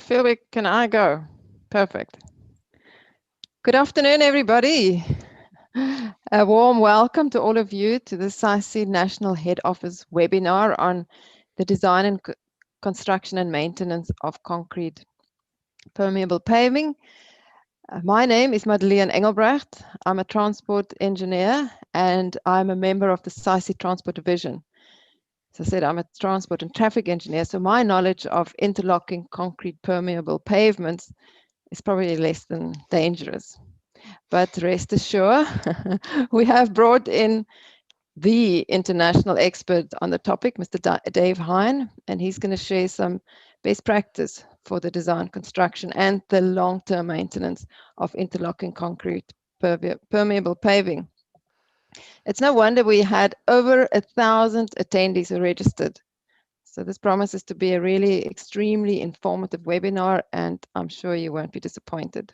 Philip, can I go? Perfect. Good afternoon, everybody. A warm welcome to all of you to the SAICI National Head Office webinar on the design and construction and maintenance of concrete permeable paving. My name is Madeleine Engelbrecht. I'm a transport engineer and I'm a member of the SAICI Transport Division. As I said, I'm a transport and traffic engineer, so my knowledge of interlocking concrete permeable pavements is probably less than dangerous. But rest assured, we have brought in the international expert on the topic, Mr. Dave Hine, and he's going to share some best practice for the design, construction, and the long-term maintenance of interlocking concrete permeable paving. It's no wonder we had over 1,000 attendees who registered. So this promises to be a really extremely informative webinar, and I'm sure you won't be disappointed.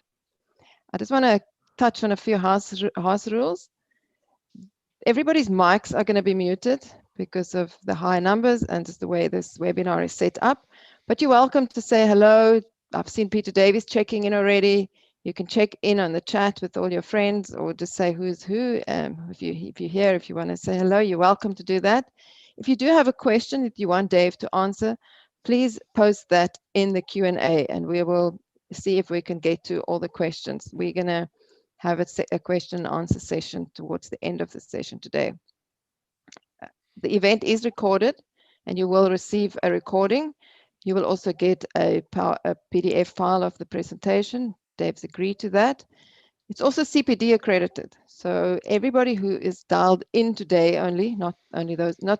I just want to touch on a few house rules. Everybody's mics are going to be muted because of the high numbers and just the way this webinar is set up. But you're welcome to say hello. I've seen Peter Davies checking in already. You can check in on the chat with all your friends or just say who's who. If you're here, if you want to say hello, you're welcome to do that. If you do have a question that you want Dave to answer, please post that in the Q&A and we will see if we can get to all the questions. We're going to have a question and answer session towards the end of the session today. The event is recorded and you will receive a recording. You will also get a PDF file of the presentation. Dave's agreed to that. It's also CPD accredited. So everybody who is dialed in today only, not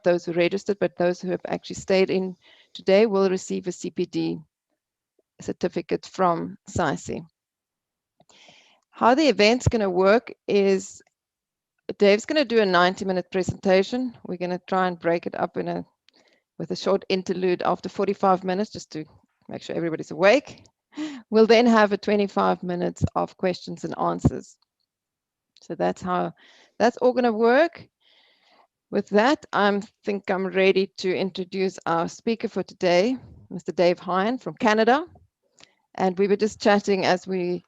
those who registered, but those who have actually stayed in today will receive a CPD certificate from SAICI. How the event's going to work is Dave's going to do a 90-minute presentation. We're going to try and break it up with a short interlude after 45 minutes just to make sure everybody's awake. We'll then have a 25 minutes of questions and answers. So that's all going to work. With that, I think I'm ready to introduce our speaker for today, Mr. Dave Hine from Canada. And we were just chatting as we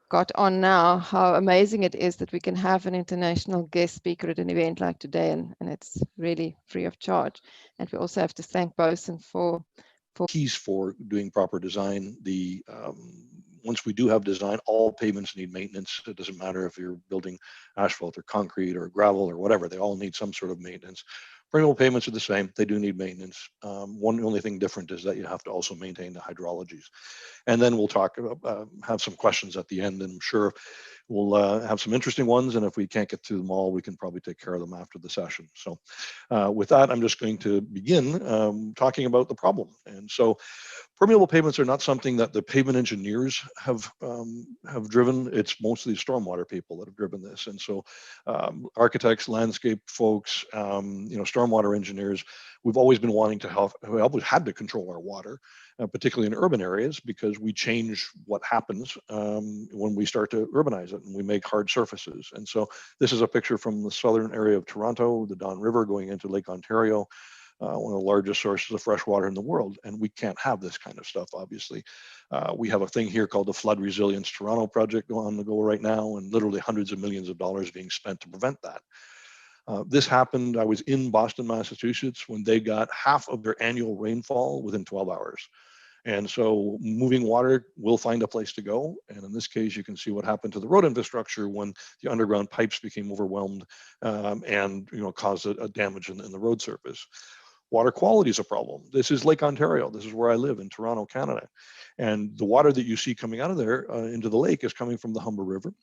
got on now how amazing it is that we can have an international guest speaker at an event like today, and it's really free of charge. And we also have to thank Bosun for keys for doing proper design. Once we do have design, all pavements need maintenance. It doesn't matter if you're building asphalt or concrete or gravel or whatever, they all need some sort of maintenance. Permeable pavements are the same, they do need maintenance. Only thing different is that you have to also maintain the hydrologies. And then we'll talk about, have some questions at the end, and I'm sure we'll have some interesting ones, and if we can't get to them all, we can probably take care of them after the session. So with that, I'm just going to begin talking about the problem. And so permeable pavements are not something that the pavement engineers have driven. It's mostly stormwater people that have driven this. And so architects, landscape folks, stormwater engineers, we've always been wanting to help. We always had to control our water, particularly in urban areas, because we change what happens when we start to urbanize it and we make hard surfaces. And so this is a picture from the southern area of Toronto, the Don River going into Lake Ontario. One of the largest sources of fresh water in the world, and we can't have this kind of stuff, obviously. We have a thing here called the Flood Resilience Toronto project on the go right now, and literally hundreds of millions of dollars being spent to prevent that. This happened, I was in Boston, Massachusetts, when they got half of their annual rainfall within 12 hours. And so moving water will find a place to go. And in this case, you can see what happened to the road infrastructure when the underground pipes became overwhelmed and caused a damage in the road surface. Water quality is a problem. This is Lake Ontario. This is where I live in Toronto, Canada. And the water that you see coming out of there into the lake is coming from the Humber River.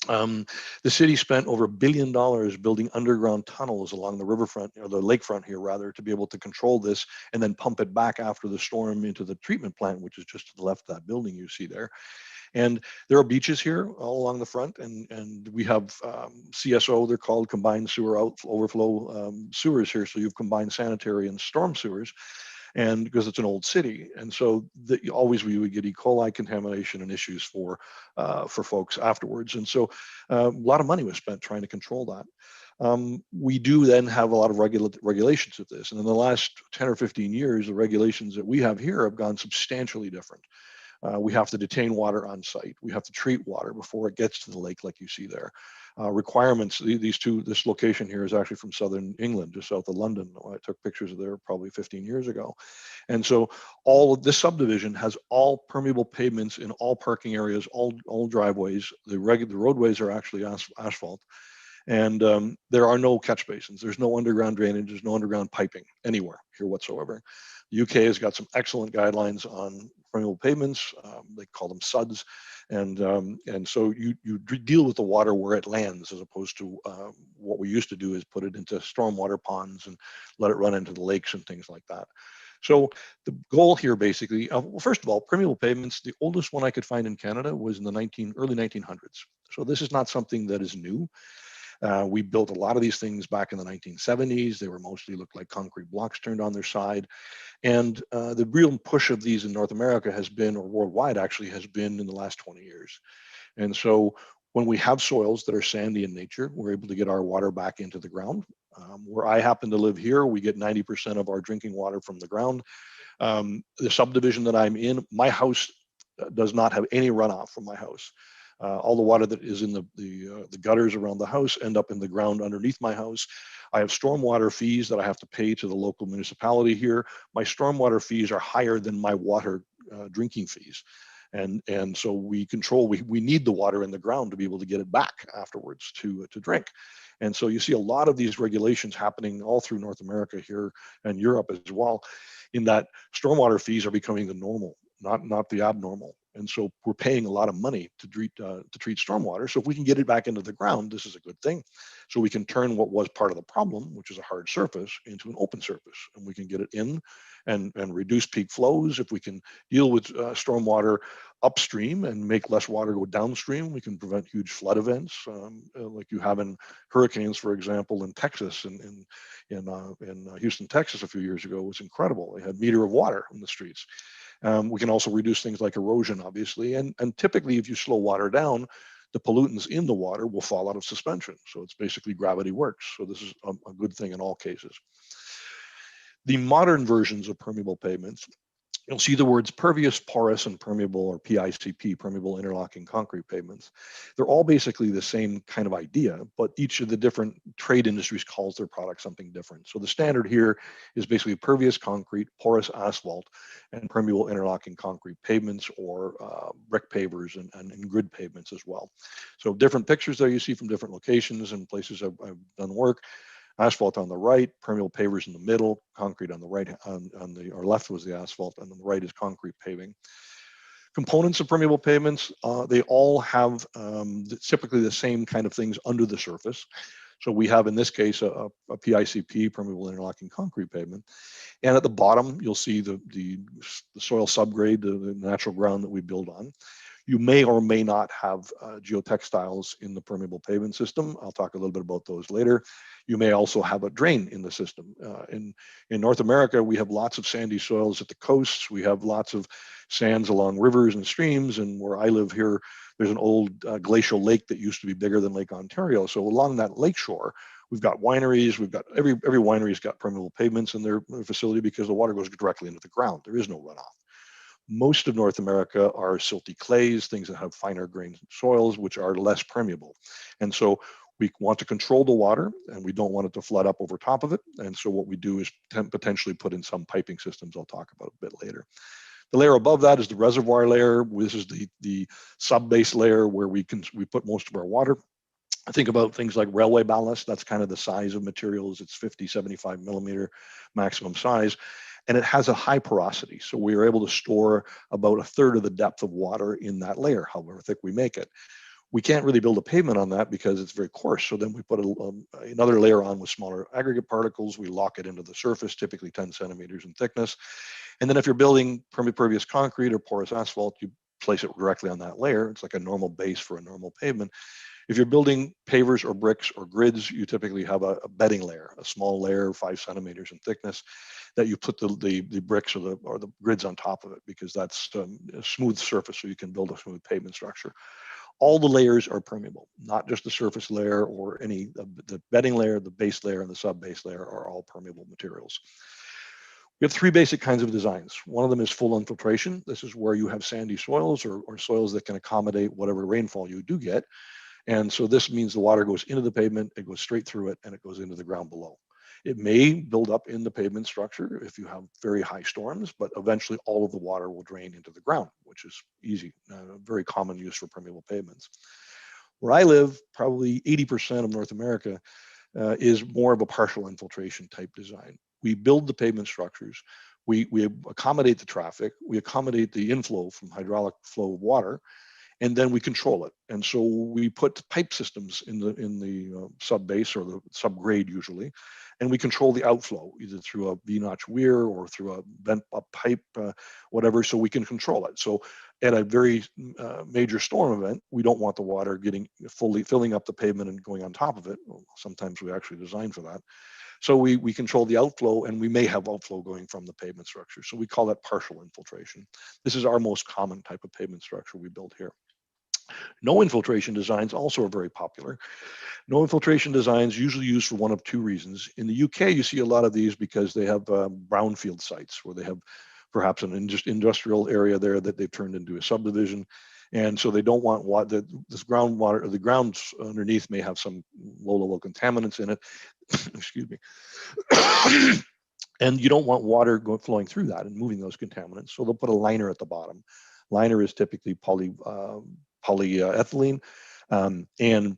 The city spent over $1 billion building underground tunnels along the riverfront, or the lakefront here rather, to be able to control this and then pump it back after the storm into the treatment plant, which is just to the left of that building you see there. And there are beaches here all along the front, and we have CSO, they're called combined sewer overflow sewers here. So you've combined sanitary and storm sewers, and because it's an old city, and so always we would get E. coli contamination and issues for folks afterwards. And so a lot of money was spent trying to control that. We do then have a lot of regulations of this. And in the last 10 or 15 years, the regulations that we have here have gone substantially different. We have to detain water on site. We have to treat water before it gets to the lake, like you see there. Requirements, this location here is actually from southern England, just south of London. I took pictures of there probably 15 years ago. And so all of this subdivision has all permeable pavements in all parking areas, all driveways. The roadways are actually asphalt. And there are no catch basins. There's no underground drainage. There's no underground piping anywhere here whatsoever. The UK has got some excellent guidelines on permeable pavements. They call them SUDs. And so you deal with the water where it lands, as opposed to what we used to do is put it into stormwater ponds and let it run into the lakes and things like that. So the goal here basically, well, first of all, permeable pavements, the oldest one I could find in Canada was in the early 1900s. So this is not something that is new. We built a lot of these things back in the 1970s. They were mostly looked like concrete blocks turned on their side. And the real push of these in North America has been, or worldwide actually, has been in the last 20 years. And so when we have soils that are sandy in nature, we're able to get our water back into the ground. Where I happen to live here, we get 90% of our drinking water from the ground. The subdivision that I'm in, my house does not have any runoff from my house. All the water that is in the gutters around the house end up in the ground underneath my house. I have stormwater fees that I have to pay to the local municipality here. My stormwater fees are higher than my water drinking fees. And so we need the water in the ground to be able to get it back afterwards to drink. And so you see a lot of these regulations happening all through North America here and Europe as well, in that stormwater fees are becoming the normal, not the abnormal. And so we're paying a lot of money to treat stormwater. So if we can get it back into the ground, this is a good thing. So we can turn what was part of the problem, which is a hard surface, into an open surface. And we can get it in and reduce peak flows. If we can deal with stormwater upstream and make less water go downstream, we can prevent huge flood events like you have in hurricanes, for example, in Texas. In Houston, Texas a few years ago was incredible. They had a meter of water in the streets. We can also reduce things like erosion, obviously, and typically if you slow water down, the pollutants in the water will fall out of suspension. So it's basically gravity works. So this is a good thing in all cases. The modern versions of permeable pavements, you'll see the words pervious, porous, and permeable, or PICP, permeable interlocking concrete pavements. They're all basically the same kind of idea, but each of the different trade industries calls their product something different. So the standard here is basically pervious concrete, porous asphalt, and permeable interlocking concrete pavements, or brick pavers and grid pavements as well. So different pictures there you see from different locations and places I've done work. Asphalt on the right, permeable pavers in the middle, concrete on the right, or left was the asphalt, and on the right is concrete paving. Components of permeable pavements, they all have typically the same kind of things under the surface. So we have, in this case, a PICP, permeable interlocking concrete pavement. And at the bottom, you'll see the soil subgrade, the natural ground that we build on. You may or may not have geotextiles in the permeable pavement system. I'll talk a little bit about those later. You may also have a drain in the system. In North America, we have lots of sandy soils at the coasts. We have lots of sands along rivers and streams. And where I live here, there's an old glacial lake that used to be bigger than Lake Ontario. So along that lakeshore, we've got wineries. We've got every winery's got permeable pavements in their facility because the water goes directly into the ground. There is no runoff. Most of North America are silty clays, things that have finer grained soils, which are less permeable. And so we want to control the water and we don't want it to flood up over top of it. And so what we do is potentially put in some piping systems I'll talk about a bit later. The layer above that is the reservoir layer. This is the sub-base layer where we put most of our water. I think about things like railway ballast. That's kind of the size of materials. It's 50, 75 millimeter maximum size. And it has a high porosity. So we are able to store about a third of the depth of water in that layer, however thick we make it. We can't really build a pavement on that because it's very coarse. So then we put another layer on with smaller aggregate particles. We lock it into the surface, typically 10 centimeters in thickness. And then if you're building pervious concrete or porous asphalt, you place it directly on that layer. It's like a normal base for a normal pavement. If you're building pavers or bricks or grids, you typically have a bedding layer, a small layer, 5 centimeters in thickness, that you put the bricks or the grids on top of it, because that's a smooth surface, so you can build a smooth pavement structure. All the layers are permeable, not just the surface layer or any of the bedding layer, the base layer, and the sub-base layer are all permeable materials. We have three basic kinds of designs. One of them is full infiltration. This is where you have sandy soils or soils that can accommodate whatever rainfall you do get. And so this means the water goes into the pavement, it goes straight through it, and it goes into the ground below. It may build up in the pavement structure if you have very high storms, but eventually all of the water will drain into the ground, which is easy, very common use for permeable pavements. Where I live, probably 80% of North America is more of a partial infiltration type design. We build the pavement structures, we accommodate the traffic, we accommodate the inflow from hydraulic flow of water, and then we control it. And so we put pipe systems in the sub base or the subgrade usually, and we control the outflow either through a V-notch weir or through a bent up pipe, whatever, so we can control it. So at a very major storm event, we don't want the water getting filling up the pavement and going on top of it. Well, sometimes we actually design for that. So we control the outflow, and we may have outflow going from the pavement structure. So we call that partial infiltration. This is our most common type of pavement structure we build here. No infiltration designs also are very popular. No infiltration designs usually used for one of two reasons. In the UK, you see a lot of these because they have brownfield sites where they have perhaps an industrial area there that they've turned into a subdivision. And so they don't want water, this groundwater, or the grounds underneath may have some low-level contaminants in it. Excuse me. And you don't want water flowing through that and moving those contaminants. So they'll put a liner at the bottom. Liner is typically polyethylene, and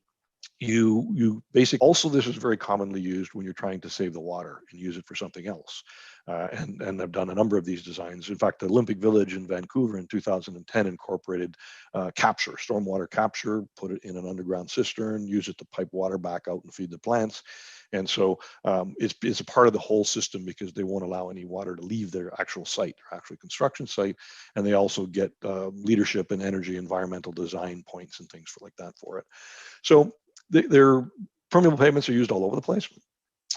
you basically, also this is very commonly used when you're trying to save the water and use it for something else. And I've done a number of these designs. In fact, the Olympic Village in Vancouver in 2010 incorporated capture, stormwater capture, put it in an underground cistern, use it to pipe water back out and feed the plants. And so it's a part of the whole system because they won't allow any water to leave their actual site, their actual construction site. And they also get leadership in energy, environmental design points and things like that for it. So their permeable pavements are used all over the place.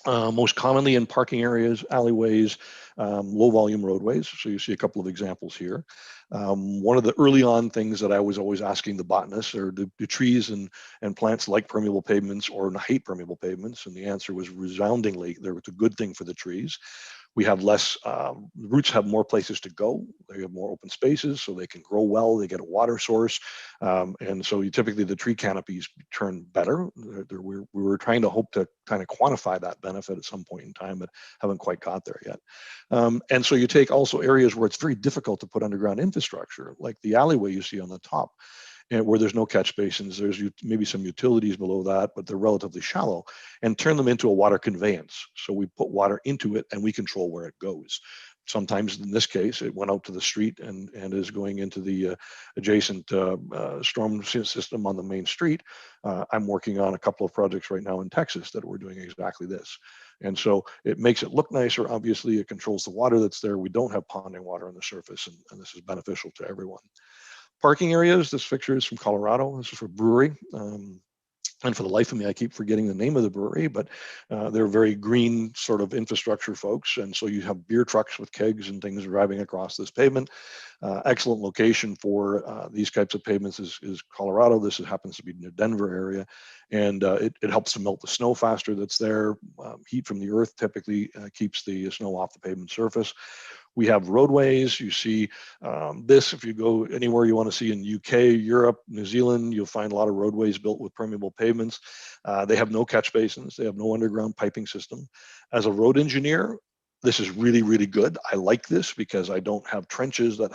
Most commonly in parking areas, alleyways, low volume roadways. So you see a couple of examples here. One of the early on things that I was always asking the botanists are, do trees and plants like permeable pavements or hate permeable pavements? And the answer was resoundingly, it's a good thing for the trees. We have less, roots have more places to go. They have more open spaces, so they can grow well. They get a water source. And so typically the tree canopies turn better. We were trying to hope to kind of quantify that benefit at some point in time, but haven't quite got there yet. And so you take also areas where it's very difficult to put underground infrastructure, like the alleyway you see on the top, and where there's no catch basins, there's maybe some utilities below that, but they're relatively shallow, and turn them into a water conveyance. So we put water into it and we control where it goes. Sometimes in this case, it went out to the street and is going into the adjacent storm system on the main street. I'm working on a couple of projects right now in Texas that we're doing exactly this. And so it makes it look nicer. Obviously, it controls the water that's there. We don't have ponding water on the surface, and this is beneficial to everyone. Parking areas, this picture is from Colorado. This is for a brewery. And for the life of me, I keep forgetting the name of the brewery, but they're very green sort of infrastructure folks. And so you have beer trucks with kegs and things driving across this pavement. Excellent location for these types of pavements is Colorado. This happens to be near Denver area. And it helps to melt the snow faster that's there. Heat from the earth typically keeps the snow off the pavement surface. We have roadways. You see this, if you go anywhere you want to see in UK, Europe, New Zealand, you'll find a lot of roadways built with permeable pavements. They have no catch basins. They have no underground piping system. As a road engineer, this is really, really good. I like this because I don't have trenches that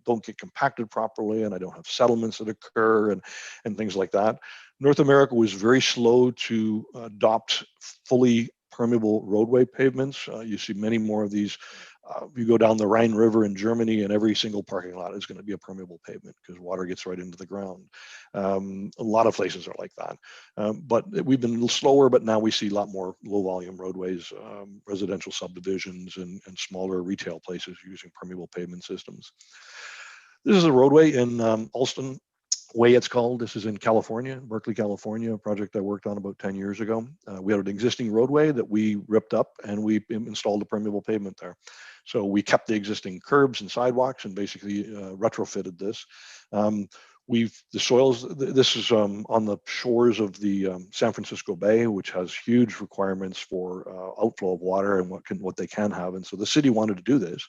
don't get compacted properly, and I don't have settlements that occur and things like that. North America was very slow to adopt fully permeable roadway pavements. You see many more of these. You go down the Rhine River in Germany, and every single parking lot is going to be a permeable pavement because water gets right into the ground. A lot of places are like that. But we've been a little slower, but now we see a lot more low volume roadways, residential subdivisions, and smaller retail places using permeable pavement systems. This is a roadway in Alston Way, it's called. This is in California, Berkeley, California, a project I worked on about 10 years ago. We had an existing roadway that we ripped up and we installed a permeable pavement there. So we kept the existing curbs and sidewalks and basically retrofitted this. The soils, this is on the shores of the San Francisco Bay, which has huge requirements for outflow of water and what they can have. And so the city wanted to do this.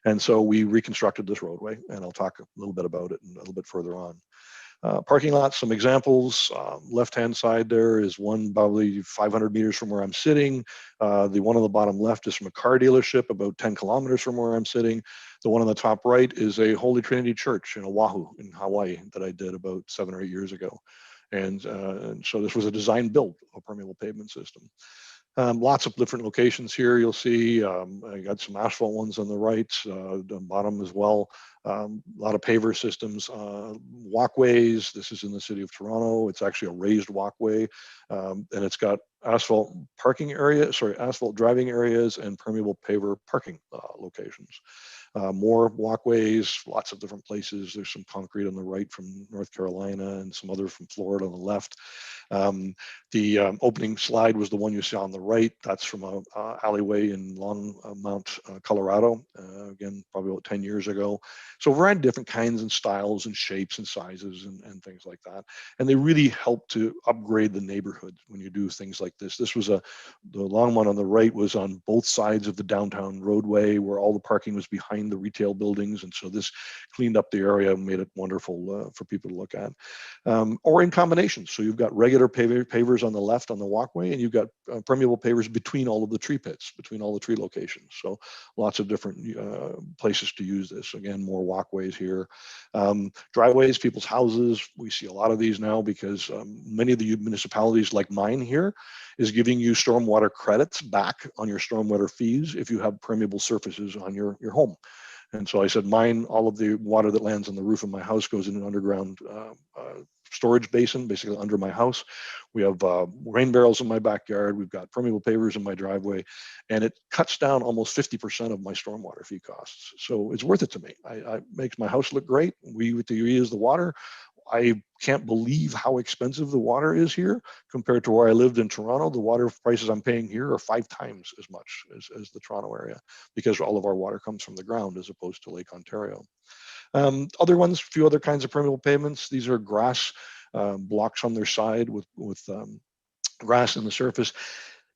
And so we reconstructed this roadway, and I'll talk a little bit about it a little bit further on. Parking lots, some examples. Left-hand side there is one probably 500 meters from where I'm sitting. The one on the bottom left is from a car dealership about 10 kilometers from where I'm sitting. The one on the top right is a Holy Trinity Church in Oahu in Hawaii that I did about 7 or 8 years ago. And so this was a design build, a permeable pavement system. Lots of different locations here. You'll see I got some asphalt ones on the right, the bottom as well. A lot of paver systems, walkways. This is in the city of Toronto. It's actually a raised walkway, and it's got asphalt parking area, asphalt driving areas and permeable paver parking locations. More walkways, lots of different places. There's some concrete on the right from North Carolina and some other from Florida on the left. The opening slide was the one you saw on the right. That's from a alleyway in Longmont, Colorado. Again, probably about 10 years ago. So a variety of different kinds and styles and shapes and sizes and things like that. And they really help to upgrade the neighborhood when you do things like this. This was the long one on the right was on both sides of the downtown roadway where all the parking was behind the retail buildings. And so this cleaned up the area and made it wonderful for people to look at. Or in combination. So you've got regular pavers on the left on the walkway, and you've got permeable pavers between all of the tree pits, between all the tree locations. So lots of different places to use this. Again, more walkways here. Driveways, people's houses. We see a lot of these now because many of the municipalities like mine here is giving you stormwater credits back on your stormwater fees if you have permeable surfaces on your home. And so I said, mine, all of the water that lands on the roof of my house goes in an underground storage basin, basically under my house. We have rain barrels in my backyard. We've got permeable pavers in my driveway, and it cuts down almost 50% of my stormwater fee costs. So it's worth it to me. It makes my house look great. We use the water. I can't believe how expensive the water is here compared to where I lived in Toronto. The water prices I'm paying here are 5 times as much as the Toronto area because all of our water comes from the ground as opposed to Lake Ontario. Other ones, a few other kinds of permeable pavements. These are grass blocks on their side with grass in the surface.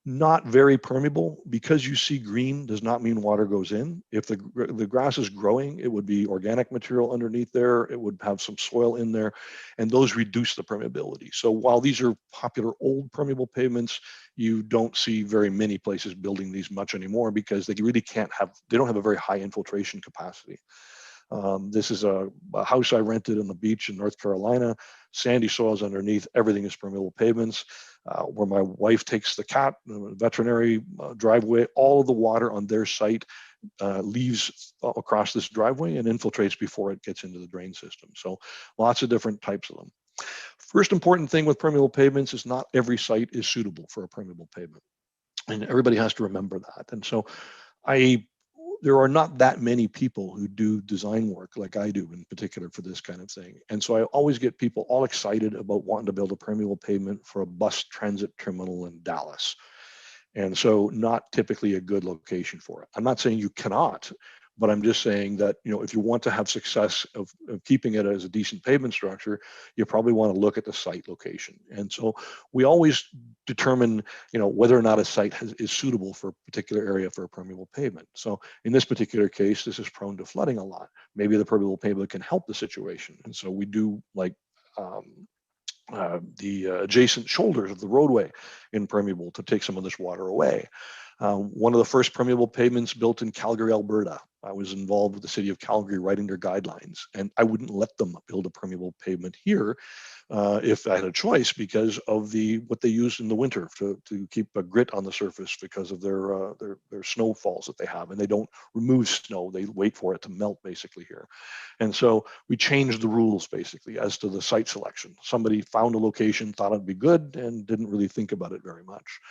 Not very permeable. Because you see green does not mean water goes in. If the grass is growing, it would be organic material underneath there. It would have some soil in there, and those reduce the permeability. So while these are popular old permeable pavements, you don't see very many places building these much anymore because they really they don't have a very high infiltration capacity. This is a house I rented on the beach in North Carolina. Sandy soils underneath, everything is permeable pavements. Where my wife takes the cat, the veterinary driveway, all of the water on their site leaves across this driveway and infiltrates before it gets into the drain system. So lots of different types of them. First important thing with permeable pavements is not every site is suitable for a permeable pavement. And everybody has to remember that. And so there are not that many people who do design work like I do in particular for this kind of thing. And so I always get people all excited about wanting to build a permeable pavement for a bus transit terminal in Dallas. And so not typically a good location for it. I'm not saying you cannot, but I'm just saying that, if you want to have success of keeping it as a decent pavement structure, you probably want to look at the site location. And so we always determine, whether or not a site is suitable for a particular area for a permeable pavement. So in this particular case, this is prone to flooding a lot. Maybe the permeable pavement can help the situation. And so we do like the adjacent shoulders of the roadway impermeable to take some of this water away. One of the first permeable pavements built in Calgary, Alberta. I was involved with the city of Calgary writing their guidelines, and I wouldn't let them build a permeable pavement here if I had a choice because of what they use in the winter to keep a grit on the surface because of their snowfalls that they have, and they don't remove snow; they wait for it to melt basically here. And so we changed the rules basically as to the site selection. Somebody found a location, thought it'd be good, and didn't really think about it very much.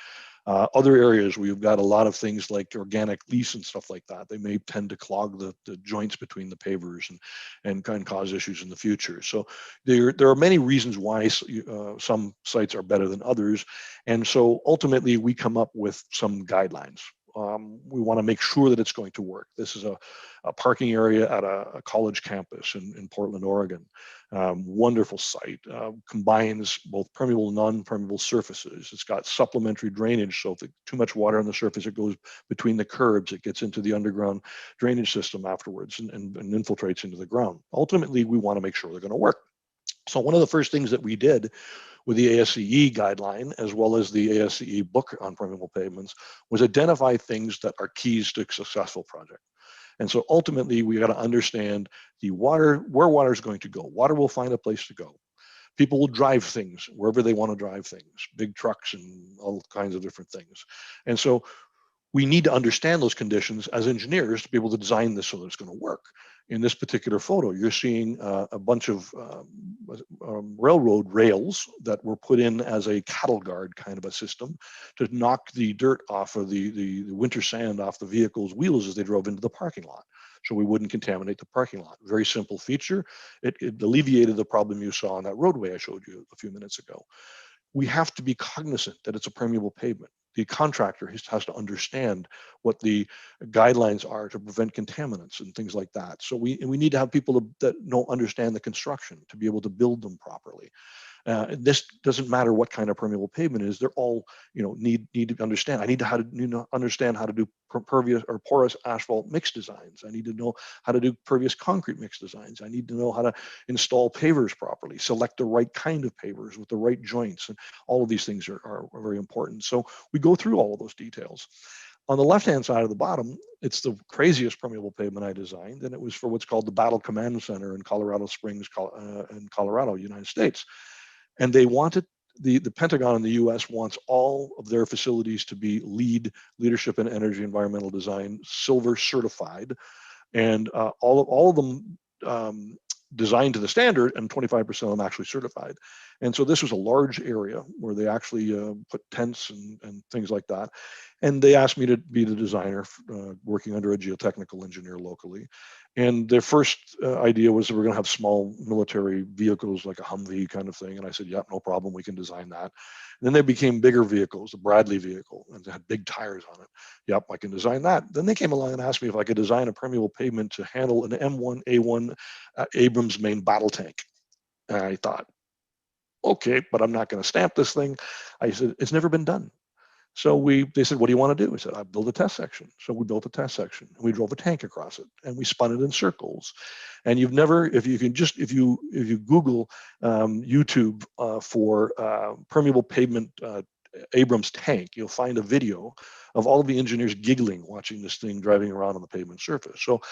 Other areas where you've got a lot of things like organic lease and stuff like that, they may tend to clog the joints between the pavers and can cause issues in the future. So there are many reasons why some sites are better than others. And so ultimately we come up with some guidelines. We want to make sure that it's going to work. This is a parking area at a college campus in Portland, Oregon. Wonderful site. Combines both permeable and non-permeable surfaces. It's got supplementary drainage, so if there's too much water on the surface, it goes between the curbs. It gets into the underground drainage system afterwards and infiltrates into the ground. Ultimately, we want to make sure they're going to work. So one of the first things that we did with the ASCE guideline, as well as the ASCE book on permeable pavements, was identify things that are keys to a successful project. And so ultimately, we got to understand where water is going to go. Water will find a place to go. People will drive things wherever they want to drive things, big trucks and all kinds of different things. And so we need to understand those conditions as engineers to be able to design this so that it's going to work. In this particular photo, you're seeing a bunch of railroad rails that were put in as a cattle guard kind of a system to knock the dirt off of the winter sand off the vehicles' wheels as they drove into the parking lot, so we wouldn't contaminate the parking lot. Very simple feature. It alleviated the problem you saw on that roadway I showed you a few minutes ago. We have to be cognizant that it's a permeable pavement. The contractor has to understand what the guidelines are to prevent contaminants and things like that. So we need to have people that understand the construction to be able to build them properly. This doesn't matter what kind of permeable pavement is. They're all, need to understand. I need to understand how to do pervious or porous asphalt mix designs. I need to know how to do pervious concrete mix designs. I need to know how to install pavers properly, select the right kind of pavers with the right joints, and all of these things are very important. So we go through all of those details. On the left-hand side of the bottom, it's the craziest permeable pavement I designed, and it was for what's called the Battle Command Center in Colorado Springs, in Colorado, United States. And they wanted, the Pentagon in the US wants all of their facilities to be Leadership in Energy Environmental Design, Silver certified, and all of them designed to the standard, and 25% of them actually certified. And so this was a large area where they actually put tents and things like that. And they asked me to be the designer, working under a geotechnical engineer locally. And their first idea was that we're going to have small military vehicles like a Humvee kind of thing. And I said, yep, no problem, we can design that. And then they became bigger vehicles, the Bradley vehicle, and they had big tires on it. Yep, I can design that. Then they came along and asked me if I could design a permeable pavement to handle an M1A1 Abrams main battle tank. And I thought, okay, but I'm not going to stamp this thing. I said, it's never been done. So they said, what do you want to do? I said, I build a test section. So we built a test section, and we drove a tank across it, and we spun it in circles. And you've never, if you Google YouTube for permeable pavement Abrams tank, you'll find a video of all of the engineers giggling watching this thing driving around on the pavement surface. So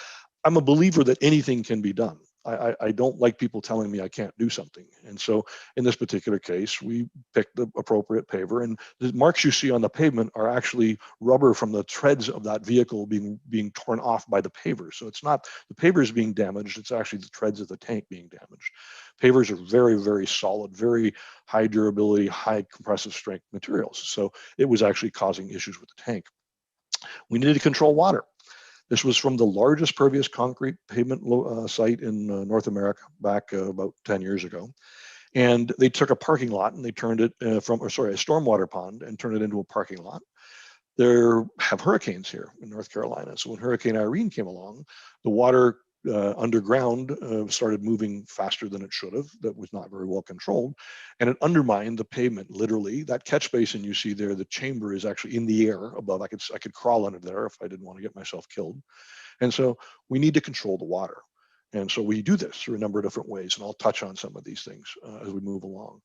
I'm a believer that anything can be done. I don't like people telling me I can't do something. And so in this particular case, we picked the appropriate paver, and the marks you see on the pavement are actually rubber from the treads of that vehicle being torn off by the paver. So it's not the pavers being damaged, it's actually the treads of the tank being damaged. Pavers are very, very solid, very high durability, high compressive strength materials. So it was actually causing issues with the tank. We needed to control water. This was from the largest pervious concrete pavement site in North America back about 10 years ago. And they took a parking lot and they turned it a stormwater pond and turned it into a parking lot. There have hurricanes here in North Carolina. So when Hurricane Irene came along, the water underground started moving faster than it should have. That was not very well controlled, and it undermined the pavement. Literally, that catch basin you see there, the chamber is actually in the air above. I could crawl under there if I didn't want to get myself killed. And so we need to control the water, and so we do this through a number of different ways. And I'll touch on some of these things as we move along.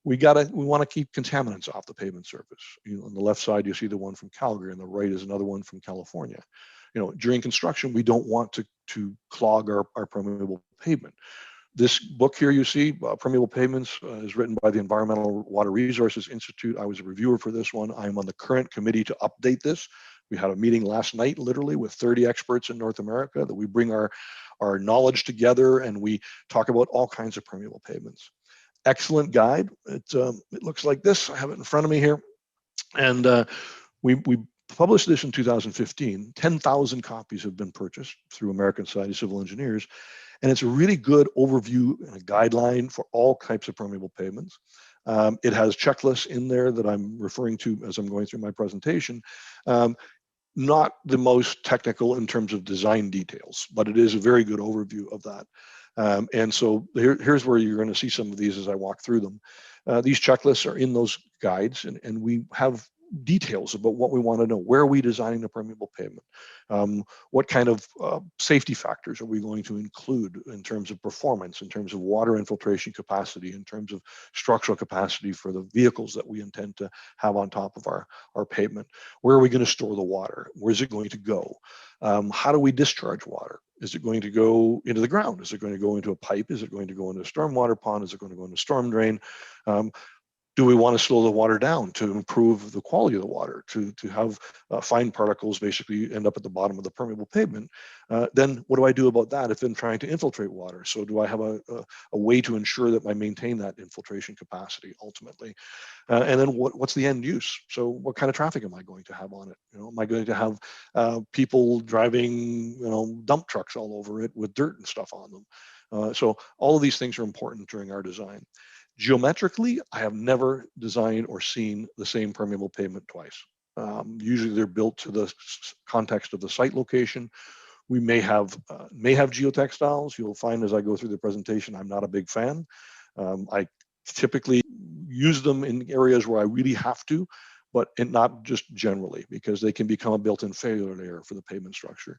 We want to keep contaminants off the pavement surface. On the left side, you see the one from Calgary, and the right is another one from California. During construction, we don't want to clog our permeable pavement. This book here you see, Permeable Pavements, is written by the Environmental Water Resources Institute. I was a reviewer for this one. I'm on the current committee to update this. We had a meeting last night, literally, with 30 experts in North America, that we bring our knowledge together and we talk about all kinds of permeable pavements. Excellent guide. It looks like this. I have it in front of me here. And we published this in 2015. 10,000 copies have been purchased through American Society of Civil Engineers. And it's a really good overview and a guideline for all types of permeable pavements. It has checklists in there that I'm referring to as I'm going through my presentation. Not the most technical in terms of design details, but it is a very good overview of that. And so here's where you're going to see some of these as I walk through them. These checklists are in those guides, and we have details about what we want to know. Where are we designing the permeable pavement? What kind of safety factors are we going to include in terms of performance, in terms of water infiltration capacity, in terms of structural capacity for the vehicles that we intend to have on top of our pavement? Where are we going to store the water? Where's it going to go? How do we discharge water? Is it going to go into the ground? Is it going to go into a pipe? Is it going to go into a stormwater pond? Is it going to go into a storm drain? Do we want to slow the water down to improve the quality of the water, to have fine particles basically end up at the bottom of the permeable pavement? Then what do I do about that if I'm trying to infiltrate water? So do I have a way to ensure that I maintain that infiltration capacity ultimately? And then what's the end use? So what kind of traffic am I going to have on it? Am I going to have people driving, dump trucks all over it with dirt and stuff on them? So all of these things are important during our design. Geometrically, I have never designed or seen the same permeable pavement twice. Usually they're built to the context of the site location. We may have geotextiles. You'll find as I go through the presentation, I'm not a big fan. I typically use them in areas where I really have to, but not just generally, because they can become a built-in failure layer for the pavement structure.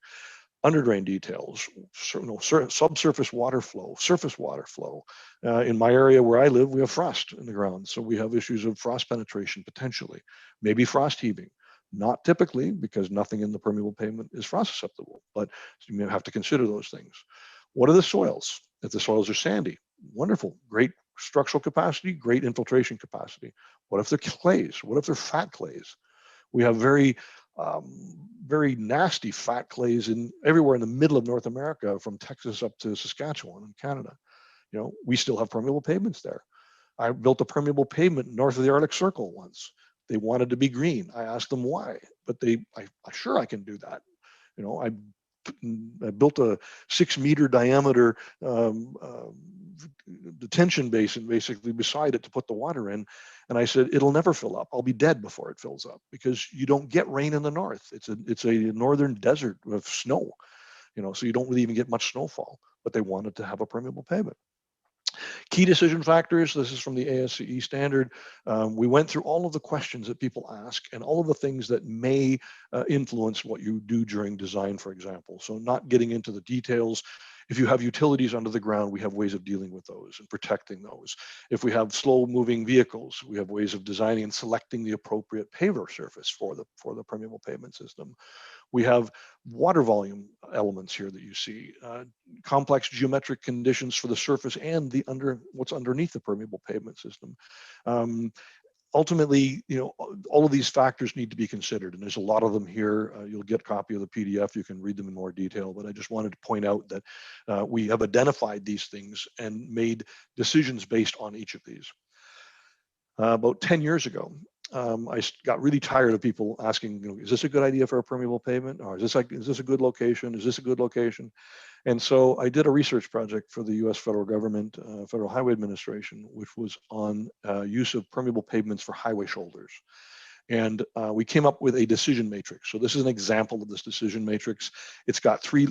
Underdrain details, subsurface water flow, surface water flow. In my area where I live, we have frost in the ground, so we have issues of frost penetration potentially, maybe frost heaving. Not typically, because nothing in the permeable pavement is frost susceptible, but you may have to consider those things. What are the soils? If the soils are sandy, wonderful, great structural capacity, great infiltration capacity. What if they're clays? What if they're fat clays? We have very nasty fat clays everywhere in the middle of North America, from Texas up to Saskatchewan in Canada. We still have permeable pavements there. I built a permeable pavement north of the Arctic Circle once. They wanted to be green. I asked them why, but sure I can do that. I built a 6-meter diameter detention basin basically beside it to put the water in. And I said, it'll never fill up. I'll be dead before it fills up, because you don't get rain in the north. It's a northern desert with snow, so you don't really even get much snowfall, but they wanted to have a permeable pavement. Key decision factors, this is from the ASCE standard. We went through all of the questions that people ask and all of the things that may influence what you do during design, for example. So not getting into the details. If you have utilities under the ground, we have ways of dealing with those and protecting those. If we have slow moving vehicles, we have ways of designing and selecting the appropriate paver surface for the permeable pavement system. We have water volume elements here that you see, complex geometric conditions for the surface and what's underneath the permeable pavement system. Ultimately, all of these factors need to be considered, and there's a lot of them here. You'll get a copy of the PDF. You can read them in more detail, but I just wanted to point out that we have identified these things and made decisions based on each of these. About 10 years ago, I got really tired of people asking, is this a good idea for a permeable pavement? Or is this a good location? Is this a good location? And so I did a research project for the US federal government, Federal Highway Administration, which was on use of permeable pavements for highway shoulders. And we came up with a decision matrix. So this is an example of this decision matrix. It's got 3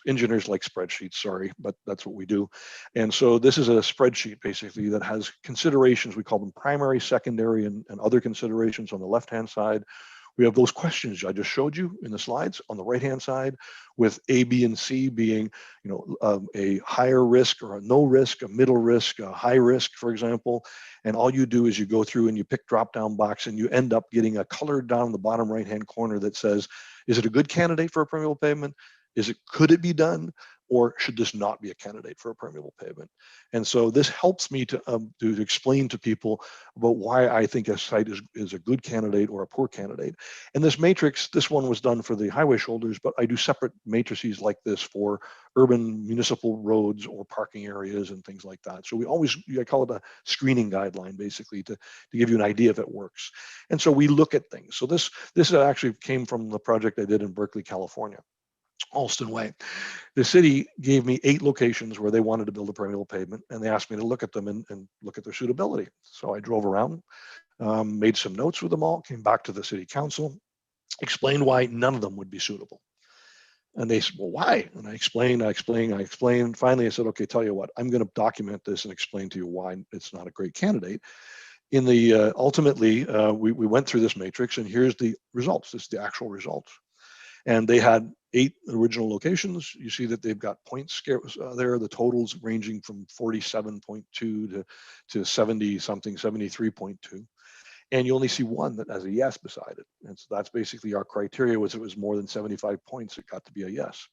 engineers like spreadsheets, sorry, but that's what we do. And so this is a spreadsheet basically that has considerations. We call them primary, secondary, and other considerations on the left-hand side. We have those questions I just showed you in the slides on the right-hand side, with A, B, and C being, a higher risk or a no risk, a middle risk, a high risk, for example. And all you do is you go through and you pick drop-down box, and you end up getting a color down the bottom right-hand corner that says, is it a good candidate for a permeable pavement? Could it be done? Or should this not be a candidate for a permeable pavement? And so this helps me to explain to people about why I think a site is a good candidate or a poor candidate. And this matrix, this one was done for the highway shoulders, but I do separate matrices like this for urban municipal roads or parking areas and things like that. So I call it a screening guideline, basically, to give you an idea if it works. And so we look at things. So this actually came from the project I did in Berkeley, California. Alston Way. The city gave me 8 locations where they wanted to build a permeable pavement, and they asked me to look at them and look at their suitability. So I drove around, made some notes with them all, came back to the city council, explained why none of them would be suitable. And they said, well, why? And I explained. Finally, I said, okay, tell you what, I'm going to document this and explain to you why it's not a great candidate. In the ultimately, we went through this matrix, and here's the results. This is the actual results. And they had 8 original locations. You see that they've got points there, the totals ranging from 47.2 to 70 something, 73.2. And you only see one that has a yes beside it. And so that's basically our criteria. Was it was more than 75 points, it got to be a yes.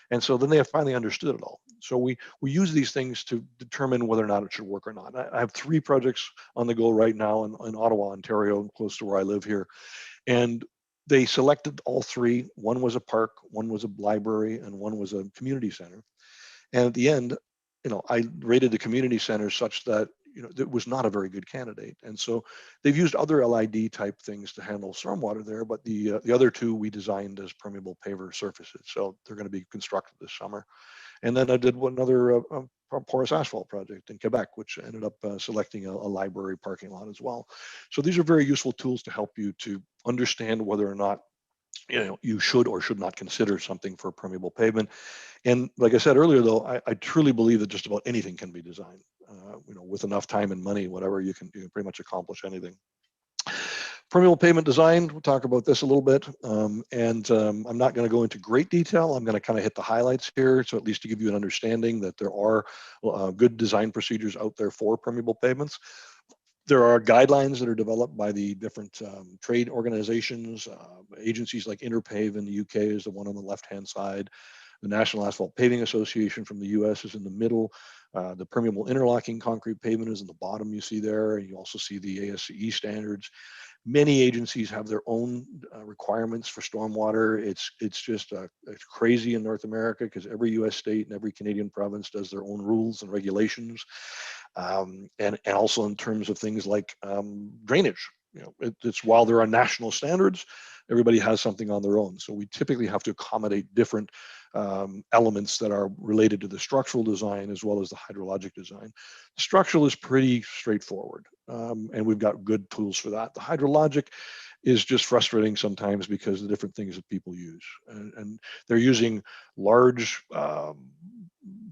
And so then they have finally understood it all. So we use these things to determine whether or not it should work or not. I have 3 projects on the go right now in Ottawa, Ontario, close to where I live here. And they selected all 3. One was a park, one was a library, and one was a community center. And at the end, I rated the community center such that it was not a very good candidate. And so they've used other LID type things to handle stormwater there, but the other 2 we designed as permeable paver surfaces. So they're going to be constructed this summer. And then I did another porous asphalt project in Quebec, which ended up selecting a library parking lot as well. So these are very useful tools to help you to understand whether or not you should or should not consider something for permeable pavement. And like I said earlier, though, I truly believe that just about anything can be designed. With enough time and money, whatever, you can pretty much accomplish anything. Permeable pavement design, we'll talk about this a little bit. I'm not going to go into great detail. I'm going to kind of hit the highlights here, so at least to give you an understanding that there are good design procedures out there for permeable pavements. There are guidelines that are developed by the different trade organizations, agencies like Interpave in the UK is the one on the left-hand side. The National Asphalt Paving Association from the US is in the middle. The permeable interlocking concrete pavement is in the bottom, you see there. And you also see the ASCE standards. Many agencies have their own requirements for stormwater. It's just it's crazy in North America because every US state and every Canadian province does their own rules and regulations. And also in terms of things like drainage. It's while there are national standards, everybody has something on their own. So we typically have to accommodate different elements that are related to the structural design as well as the hydrologic design. The structural is pretty straightforward, and we've got good tools for that. The hydrologic is just frustrating sometimes because of the different things that people use. And they're using large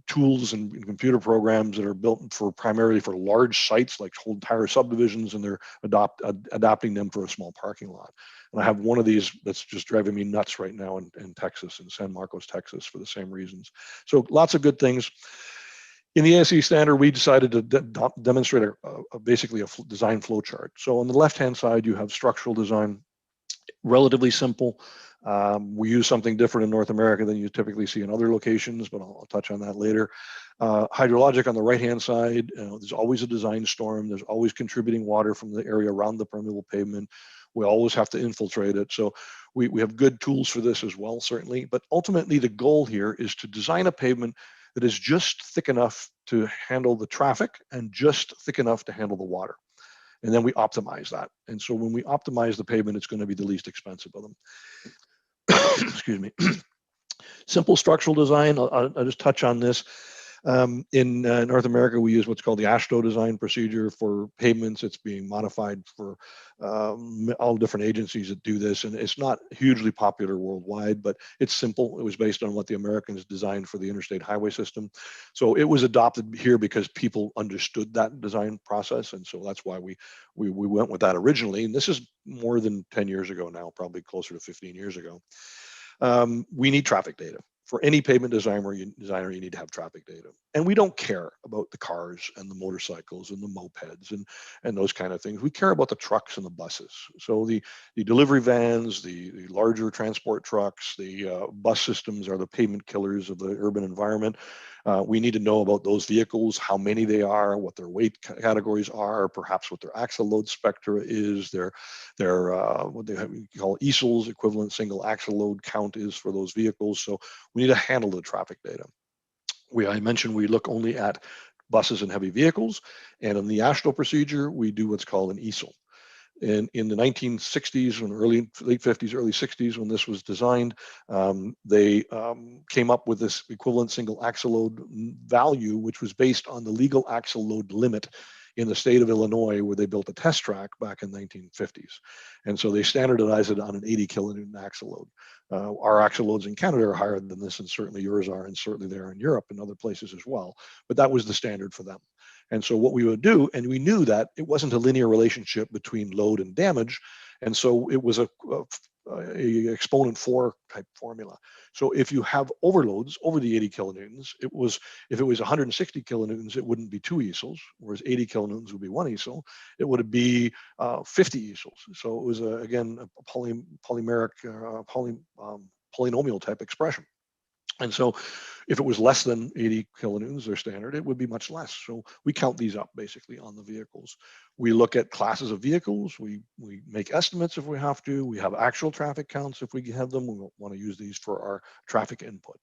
tools and computer programs that are built primarily for large sites like whole entire subdivisions, and they're adapting them for a small parking lot. And I have one of these that's just driving me nuts right now in Texas, in San Marcos, Texas, for the same reasons. So lots of good things. In the ASCE standard, we decided to demonstrate basically a design flow chart. So on the left-hand side, you have structural design, relatively simple. We use something different in North America than you typically see in other locations, but I'll touch on that later. Hydrologic on the right-hand side, there's always a design storm. There's always contributing water from the area around the permeable pavement. We always have to infiltrate it. So we have good tools for this as well, certainly. But ultimately, the goal here is to design a pavement that is just thick enough to handle the traffic and just thick enough to handle the water. And then we optimize that. And so when we optimize the pavement, it's going to be the least expensive of them. Excuse me. Simple structural design, I'll just touch on this. In North America, we use what's called the Astro design procedure for pavements. It's being modified for all different agencies that do this, and it's not hugely popular worldwide, but it's simple. It was based on what the Americans designed for the interstate highway system. So it was adopted here because people understood that design process, and so that's why we went with that originally. And this is more than 10 years ago now, probably closer to 15 years ago. We need traffic data. For any pavement designer, you need to have traffic data. And we don't care about the cars and the motorcycles and the mopeds and those kind of things. We care about the trucks and the buses. So the delivery vans, the larger transport trucks, the bus systems are the pavement killers of the urban environment. We need to know about those vehicles, how many they are, what their weight categories are, perhaps what their axle load spectra is, their what they call ESLs, equivalent single axle load count is for those vehicles. So we need to handle the traffic data. I mentioned we look only at buses and heavy vehicles, and in the Astro procedure, we do what's called an ESL. In the 1960s and late 50s, early 60s, when this was designed, they came up with this equivalent single axle load value, which was based on the legal axle load limit in the state of Illinois, where they built a test track back in the 1950s. And so they standardized it on an 80 kilonewton axle load. Our axle loads in Canada are higher than this, and certainly yours are, and certainly they're in Europe and other places as well. But that was the standard for them. And so what we would do, and we knew that it wasn't a linear relationship between load and damage, and so it was a exponent 4 type formula. So if you have overloads over the 80 kilonewtons, if it was 160 kilonewtons, it wouldn't be 2 easels, whereas 80 kilonewtons would be 1 easel. It would be 50 easels. So it was again a polymeric polynomial type expression. And so if it was less than 80 kilonewtons, their standard, it would be much less. So we count these up basically on the vehicles. We look at classes of vehicles. We make estimates if we have to. We have actual traffic counts if we have them. We want to use these for our traffic input.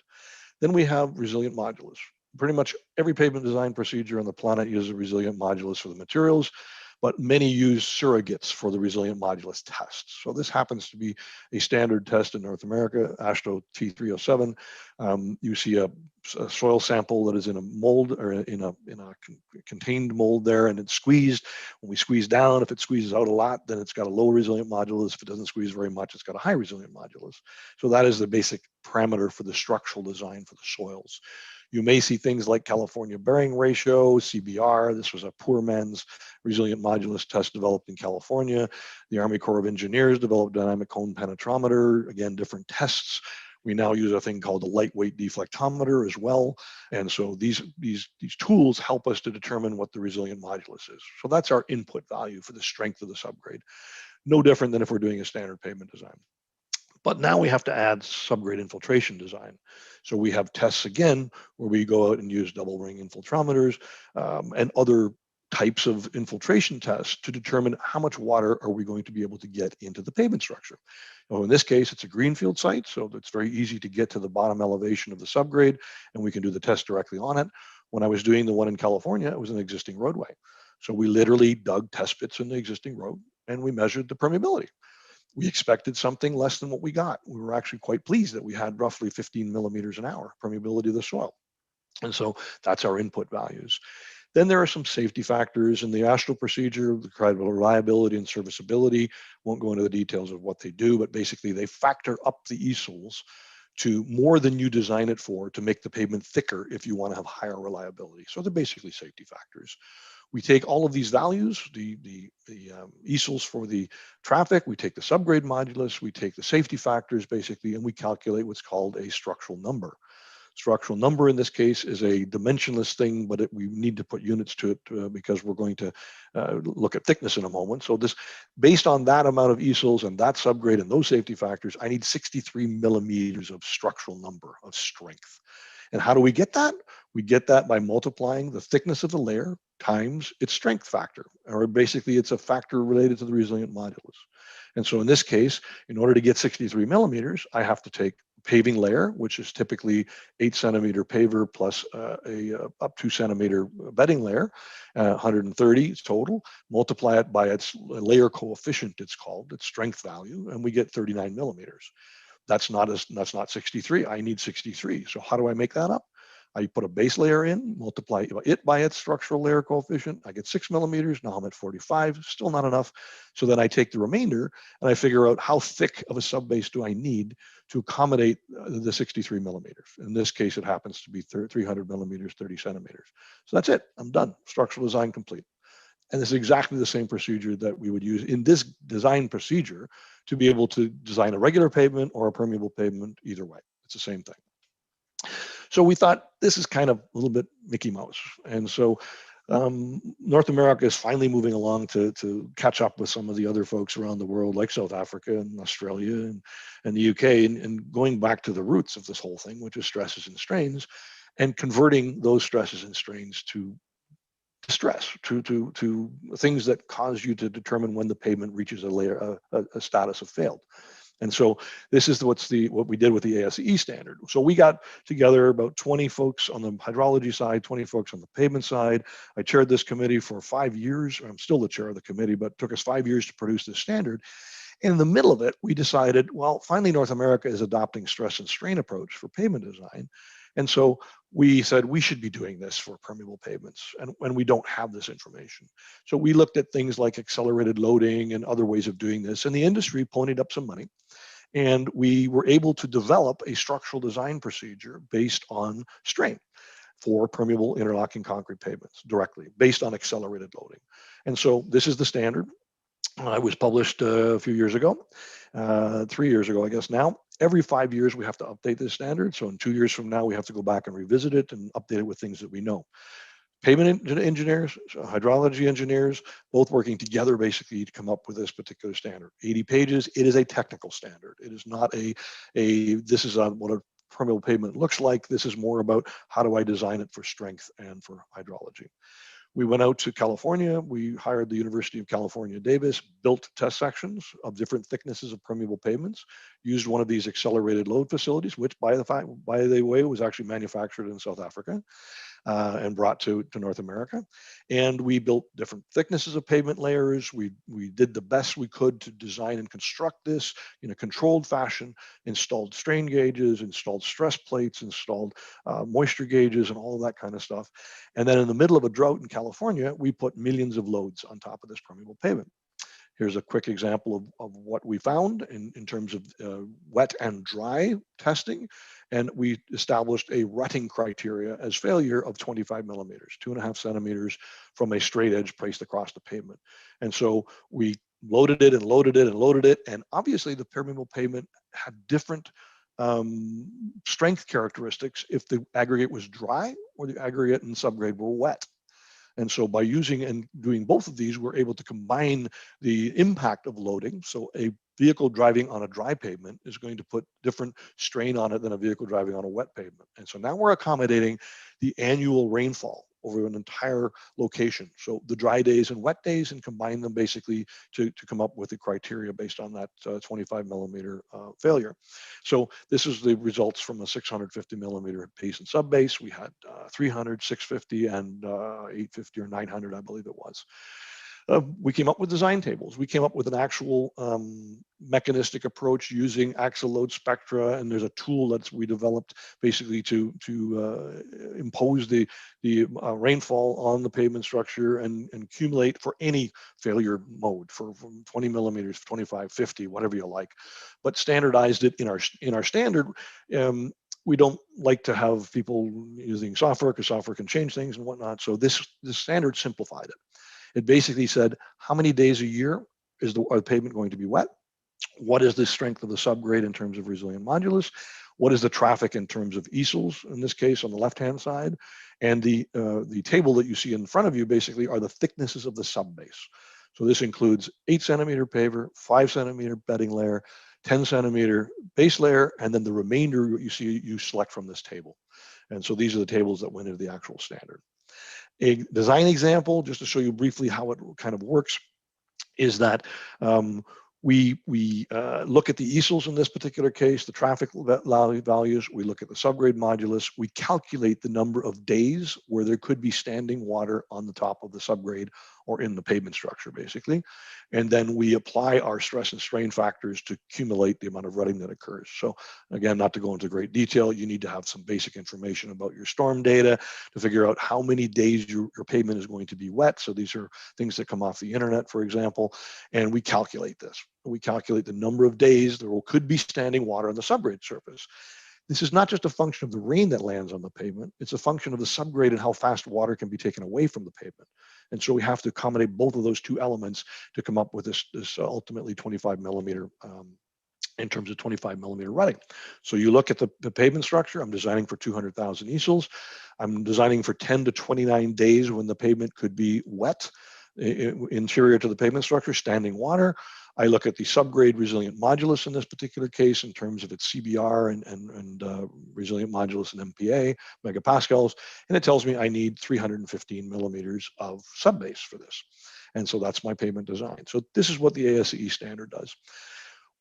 Then we have resilient modulus. Pretty much every pavement design procedure on the planet uses a resilient modulus for the materials, but many use surrogates for the resilient modulus tests. So this happens to be a standard test in North America, Astro T307. You see a soil sample that is in a mold or in a contained mold there, and it's squeezed. When we squeeze down, if it squeezes out a lot, then it's got a low resilient modulus. If it doesn't squeeze very much, it's got a high resilient modulus. So that is the basic parameter for the structural design for the soils. You may see things like California bearing ratio, CBR. This was a poor man's resilient modulus test developed in California. The Army Corps of Engineers developed dynamic cone penetrometer, again, different tests. We now use a thing called a lightweight deflectometer as well. And so these tools help us to determine what the resilient modulus is. So that's our input value for the strength of the subgrade. No different than if we're doing a standard pavement design. But now we have to add subgrade infiltration design. So we have tests again, where we go out and use double ring infiltrometers and other types of infiltration tests to determine how much water are we going to be able to get into the pavement structure. Now, in this case, it's a greenfield site, so it's very easy to get to the bottom elevation of the subgrade, and we can do the test directly on it. When I was doing the one in California, it was an existing roadway. So we literally dug test pits in the existing road, and we measured the permeability. We expected something less than what we got. We were actually quite pleased that we had roughly 15 millimeters an hour permeability of the soil. And so that's our input values. Then there are some safety factors in the Astro procedure, the credible reliability and serviceability. Won't go into the details of what they do, but basically they factor up the easels to more than you design it for to make the pavement thicker if you want to have higher reliability. So they're basically safety factors. We take all of these values, the easels for the traffic, we take the subgrade modulus, we take the safety factors basically, and we calculate what's called a structural number. Structural number in this case is a dimensionless thing, but we need to put units to it because we're going to look at thickness in a moment. So this, based on that amount of easels and that subgrade and those safety factors, I need 63 millimeters of structural number of strength. And how do we get that? We get that by multiplying the thickness of the layer times its strength factor, or basically it's a factor related to the resilient modulus. And so in this case, in order to get 63 millimeters, I have to take paving layer, which is typically 8 centimeter paver plus a up 2 centimeter bedding layer, 130 total, multiply it by its layer coefficient, it's called, its strength value, and we get 39 millimeters. That's not 63. I need 63. So how do I make that up? I put a base layer in, multiply it by its structural layer coefficient. I get 6 millimeters. Now I'm at 45. Still not enough. So then I take the remainder and I figure out how thick of a subbase do I need to accommodate the 63 millimeters. In this case, it happens to be 300 millimeters, 30 centimeters. So that's it. I'm done. Structural design complete. And this is exactly the same procedure that we would use in this design procedure to be able to design a regular pavement or a permeable pavement either way. It's the same thing. So we thought this is kind of a little bit Mickey Mouse. And so North America is finally moving along to catch up with some of the other folks around the world, like South Africa and Australia and the UK, and going back to the roots of this whole thing, which is stresses and strains, and converting those stresses and strains to stress, to things that cause you to determine when the pavement reaches a status of failed. And so this is what we did with the ASE standard. So we got together about 20 folks on the hydrology side, 20 folks on the pavement side. I chaired this committee for 5 years. I'm still the chair of the committee, but it took us 5 years to produce this standard. And in the middle of it, we decided, well, finally North America is adopting stress and strain approach for pavement design. And so we said we should be doing this for permeable pavements, and when we don't have this information. So we looked at things like accelerated loading and other ways of doing this, and the industry ponied up some money. And we were able to develop a structural design procedure based on strain for permeable interlocking concrete pavements directly, based on accelerated loading. And so this is the standard. It was published a few years ago, 3 years ago, I guess now. Every 5 years, we have to update this standard. So in 2 years from now, we have to go back and revisit it and update it with things that we know. Pavement engineers, hydrology engineers, both working together basically to come up with this particular standard. 80 pages. It is a technical standard. It is not this is what a permeable pavement looks like. This is more about how do I design it for strength and for hydrology. We went out to California. We hired the University of California, Davis, built test sections of different thicknesses of permeable pavements, used one of these accelerated load facilities, which by the way, was actually manufactured in South Africa. And brought to North America. And we built different thicknesses of pavement layers. We did the best we could to design and construct this in a controlled fashion, installed strain gauges, installed stress plates, installed moisture gauges, and all of that kind of stuff. And then in the middle of a drought in California, we put millions of loads on top of this permeable pavement. Here's a quick example of what we found in terms of wet and dry testing. And we established a rutting criteria as failure of 25 millimeters, 2.5 centimeters from a straight edge placed across the pavement. And so we loaded it and loaded it and loaded it. And obviously the permeable pavement had different strength characteristics if the aggregate was dry or the aggregate and subgrade were wet. And so by using and doing both of these, we're able to combine the impact of loading. So a vehicle driving on a dry pavement is going to put different strain on it than a vehicle driving on a wet pavement. And so now we're accommodating the annual rainfall over an entire location. So the dry days and wet days, and combine them basically to come up with the criteria based on that 25 millimeter failure. So this is the results from a 650 millimeter base and sub base. We had 300, 650, and 850 or 900, I believe it was. We came up with design tables. We came up with an actual mechanistic approach using axial load spectra, and there's a tool that we developed basically to impose the rainfall on the pavement structure and accumulate for any failure mode from 20 millimeters, 25, 50, whatever you like, but standardized it in our standard. We don't like to have people using software because software can change things and whatnot. So this standard simplified it. It basically said, how many days a year are the pavement going to be wet? What is the strength of the subgrade in terms of resilient modulus? What is the traffic in terms of easels, in this case, on the left-hand side? And the table that you see in front of you basically are the thicknesses of the subbase. So this includes 8 centimeter paver, 5 centimeter bedding layer, 10 centimeter base layer, and then the remainder you select from this table. And so these are the tables that went into the actual standard. A design example, just to show you briefly how it kind of works, is that we look at the easels in this particular case, the traffic values, we look at the subgrade modulus, we calculate the number of days where there could be standing water on the top of the subgrade or in the pavement structure, basically. And then we apply our stress and strain factors to accumulate the amount of rutting that occurs. So again, not to go into great detail, you need to have some basic information about your storm data to figure out how many days your pavement is going to be wet. So these are things that come off the internet, for example, and we calculate this. We calculate the number of days there could be standing water on the subgrade surface. This is not just a function of the rain that lands on the pavement, it's a function of the subgrade and how fast water can be taken away from the pavement. And so we have to accommodate both of those two elements to come up with this ultimately 25 millimeter in terms of 25 millimeter rutting. So you look at the pavement structure, I'm designing for 200,000 easels. I'm designing for 10 to 29 days when the pavement could be wet, interior to the pavement structure, standing water. I look at the subgrade resilient modulus in this particular case in terms of its CBR and resilient modulus and MPa, megapascals, and it tells me I need 315 millimeters of subbase for this. And so that's my pavement design. So this is what the ASCE standard does.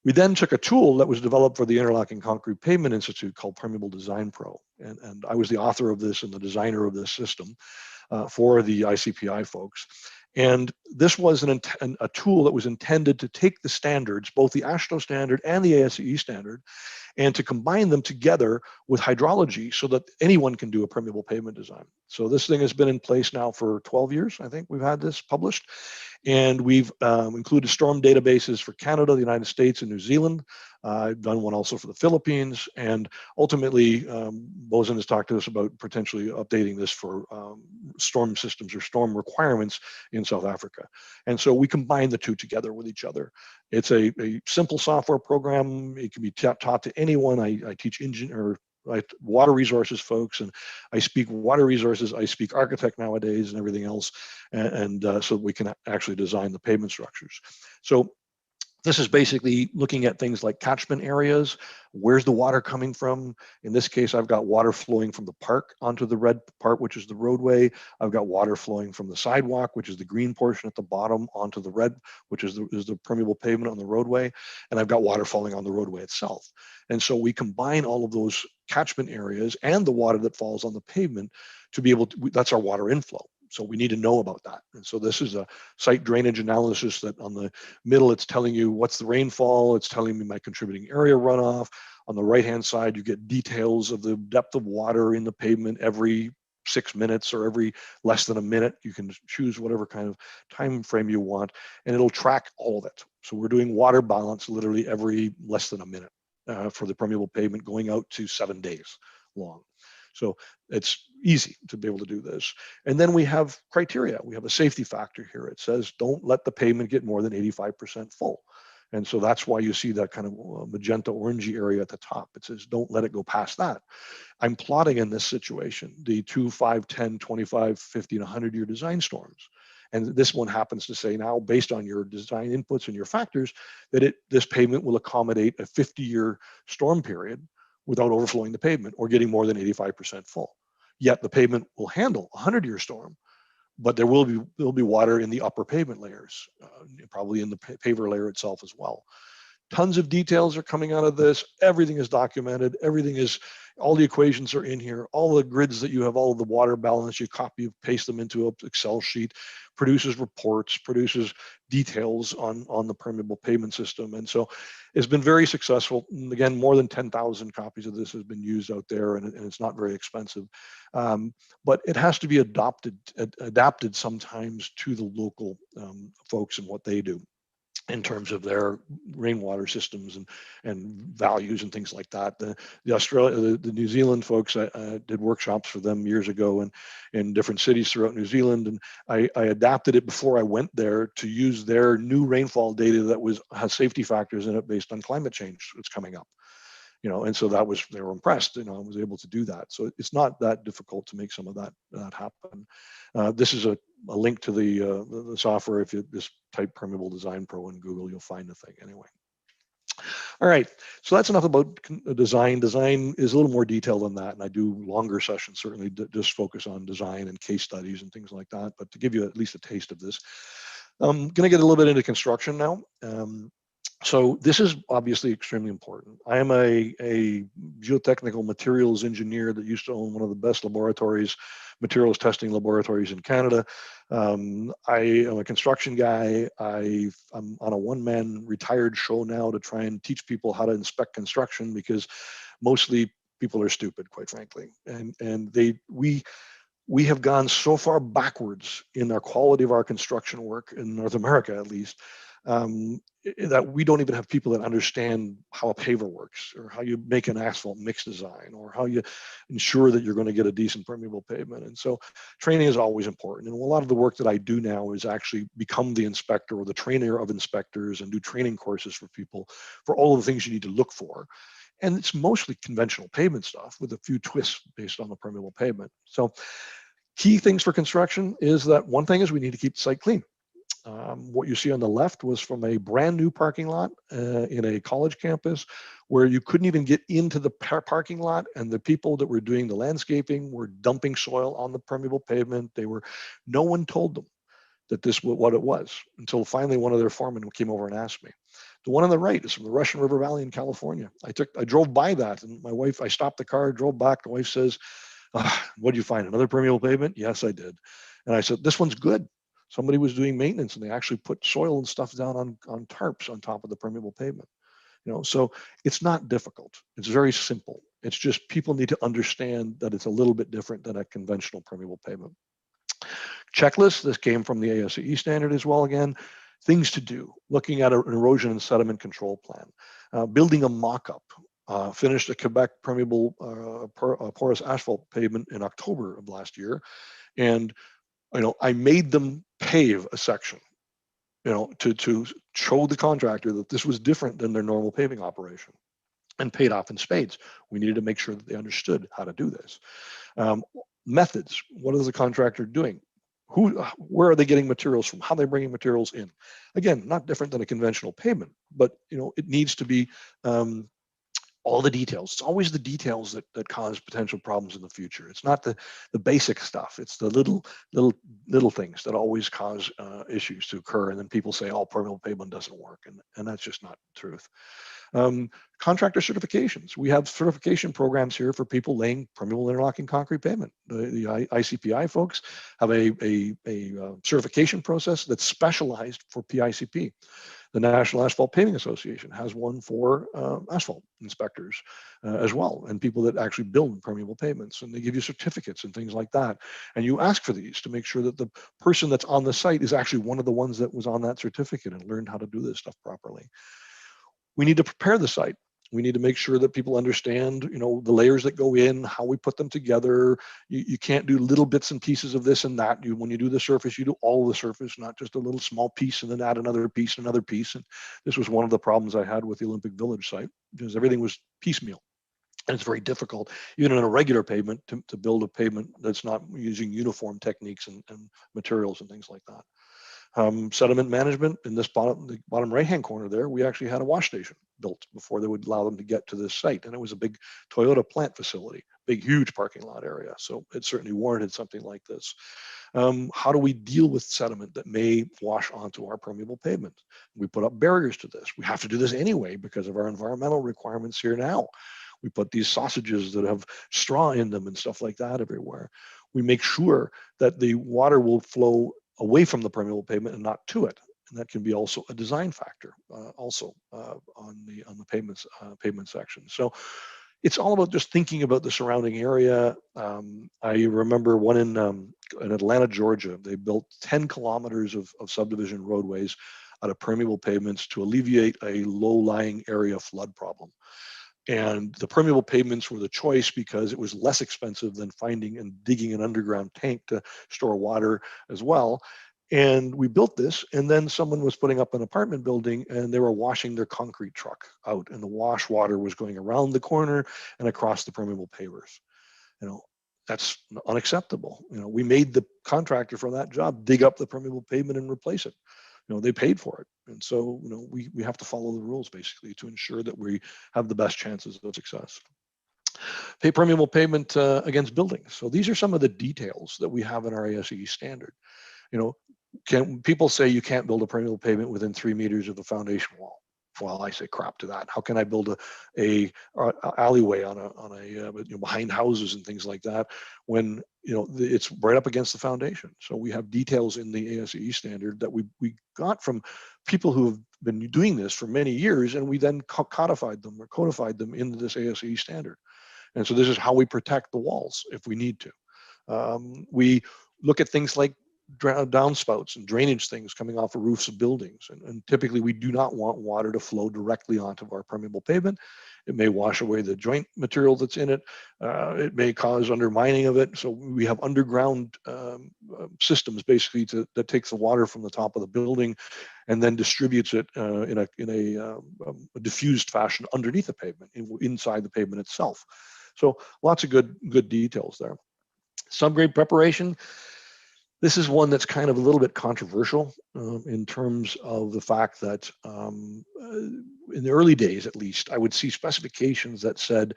We then took a tool that was developed for the Interlocking Concrete Pavement Institute called Permeable Design Pro. And I was the author of this and the designer of this system for the ICPI folks. And this was a tool that was intended to take the standards, both the Astro standard and the ASCE standard, and to combine them together with hydrology so that anyone can do a permeable pavement design. So this thing has been in place now for 12 years. I think we've had this published, and we've included storm databases for Canada, the United States, and New Zealand. I've done one also for the Philippines, and ultimately Bosun has talked to us about potentially updating this for storm systems or storm requirements in South Africa. And so we combine the two together with each other. It's a simple software program. It can be taught to anyone. I teach water resources folks, and I speak water resources, I speak architect nowadays and everything else, and so we can actually design the pavement structures. So this is basically looking at things like catchment areas. Where's the water coming from? In this case, I've got water flowing from the park onto the red part, which is the roadway. I've got water flowing from the sidewalk, which is the green portion at the bottom, onto the red, which is the permeable pavement on the roadway. And I've got water falling on the roadway itself. And so we combine all of those catchment areas and the water that falls on the pavement to be able to, that's our water inflow. So we need to know about that. And so this is a site drainage analysis that on the middle, it's telling you what's the rainfall. It's telling me my contributing area runoff. On the right-hand side, you get details of the depth of water in the pavement every 6 minutes or every less than a minute. You can choose whatever kind of time frame you want, and it'll track all of it. So we're doing water balance literally every less than a minute for the permeable pavement going out to 7 days long. So it's easy to be able to do this. And then we have criteria. We have a safety factor here. It says, don't let the pavement get more than 85% full. And so that's why you see that kind of magenta orangey area at the top. It says, don't let it go past that. I'm plotting in this situation, the 2, 5, 10, 25, 50, and 100-year design storms. And this one happens to say now, based on your design inputs and your factors, that this pavement will accommodate a 50-year storm period without overflowing the pavement or getting more than 85% full. Yet the pavement will handle a 100-year storm, but there will be water in the upper pavement layers, probably in the paver layer itself as well. Tons of details are coming out of this. Everything is documented. Everything is, all the equations are in here. All the grids that you have, all of the water balance, you copy, paste them into an Excel sheet, produces reports, produces details on the permeable pavement system. And so it's been very successful. And again, more than 10,000 copies of this has been used out there, and it's not very expensive. But it has to be adapted sometimes to the local folks and what they do in terms of their rainwater systems and values and things like that. The New Zealand folks, I did workshops for them years ago in different cities throughout New Zealand, and I adapted it before I went there to use their new rainfall data that has safety factors in it based on climate change that's coming up. And so they were impressed. I was able to do that. So it's not that difficult to make some of that happen. This is a link to the software. If you just type Permeable Design Pro in Google, you'll find the thing anyway. All right, so that's enough about design. Design is a little more detailed than that, and I do longer sessions, certainly just focus on design and case studies and things like that. But to give you at least a taste of this, I'm going to get a little bit into construction now. So this is obviously extremely important. I am a geotechnical materials engineer that used to own one of the best materials testing laboratories in Canada. I am a construction guy. I'm on a one-man retired show now to try and teach people how to inspect construction, because mostly people are stupid, quite frankly. And we have gone so far backwards in our quality of our construction work in North America, at least, that we don't even have people that understand how a paver works, or how you make an asphalt mix design, or how you ensure that you're going to get a decent permeable pavement. And so training is always important. And a lot of the work that I do now is actually become the inspector or the trainer of inspectors and do training courses for people for all of the things you need to look for. And it's mostly conventional pavement stuff with a few twists based on the permeable pavement. So key things for construction is that one thing is we need to keep the site clean. What you see on the left was from a brand new parking lot in a college campus, where you couldn't even get into the parking lot, and the people that were doing the landscaping were dumping soil on the permeable pavement. No one told them that this was what it was, until finally one of their foremen came over and asked me. The one on the right is from the Russian River Valley in California. I drove by that, and I stopped the car, drove back. The wife says, "What did you find? Another permeable pavement?" "Yes, I did." And I said, "This one's good." Somebody was doing maintenance, and they actually put soil and stuff down on tarps on top of the permeable pavement. So it's not difficult. It's very simple. It's just people need to understand that it's a little bit different than a conventional permeable pavement. Checklist, this came from the ASCE standard as well again. Things to do, looking at an erosion and sediment control plan, building a mock-up, finished a Quebec permeable porous asphalt pavement in October of last year. And, I made them pave a section, to show the contractor that this was different than their normal paving operation, and paid off in spades. We needed to make sure that they understood how to do this. Methods, what is the contractor doing? Where are they getting materials from? How are they bringing materials in? Again, not different than a conventional pavement, but it needs to be all the details. It's always the details that cause potential problems in the future. It's not the basic stuff. It's the little things that always cause issues to occur. And then people say, "Oh, permeable pavement doesn't work," and that's just not the truth. Contractor certifications. We have certification programs here for people laying permeable interlocking concrete pavement. The ICPI folks have a certification process that's specialized for PICP. The National Asphalt Paving Association has one for asphalt inspectors as well, and people that actually build permeable pavements, and they give you certificates and things like that. And you ask for these to make sure that the person that's on the site is actually one of the ones that was on that certificate and learned how to do this stuff properly. We need to prepare the site. We need to make sure that people understand, the layers that go in, how we put them together. You can't do little bits and pieces of this and that. When you do the surface, you do all the surface, not just a little small piece and then add another piece and another piece. And this was one of the problems I had with the Olympic Village site, because everything was piecemeal. And it's very difficult, even on a regular pavement, to build a pavement that's not using uniform techniques and materials and things like that. Sediment management, in the bottom right-hand corner there, we actually had a wash station built before they would allow them to get to this site. And it was a big Toyota plant facility, big, huge parking lot area. So it certainly warranted something like this. How do we deal with sediment that may wash onto our permeable pavement? We put up barriers to this. We have to do this anyway because of our environmental requirements here now. We put these sausages that have straw in them and stuff like that everywhere. We make sure that the water will flow away from the permeable pavement and not to it, and that can be also a design factor on the pavement section. So it's all about just thinking about the surrounding area. I remember one in Atlanta, Georgia. They built 10 kilometers of subdivision roadways out of permeable pavements to alleviate a low-lying area flood problem. And the permeable pavements were the choice because it was less expensive than finding and digging an underground tank to store water as well. And we built this, and then someone was putting up an apartment building and they were washing their concrete truck out, and the wash water was going around the corner and across the permeable pavers. That's unacceptable. We made the contractor for that job dig up the permeable pavement and replace it. They paid for it. And so, we have to follow the rules basically to ensure that we have the best chances of success. Permeable pavement against buildings. So these are some of the details that we have in our ASCE standard. Can people say you can't build a permeable pavement within 3 meters of the foundation wall? Well, I say crap to that. How can I build a alleyway on a behind houses and things like that when it's right up against the foundation? So we have details in the ASCE standard that we got from people who have been doing this for many years, and we then codified them into this ASCE standard. And so this is how we protect the walls if we need to. We look at things like downspouts and drainage things coming off of roofs of buildings. And typically we do not want water to flow directly onto our permeable pavement. It may wash away the joint material that's in it. It may cause undermining of it. So we have underground systems basically that takes the water from the top of the building and then distributes it in a diffused fashion underneath the pavement, inside the pavement itself. So lots of good details there. Subgrade preparation. This is one that's kind of a little bit controversial in terms of the fact that in the early days, at least, I would see specifications that said,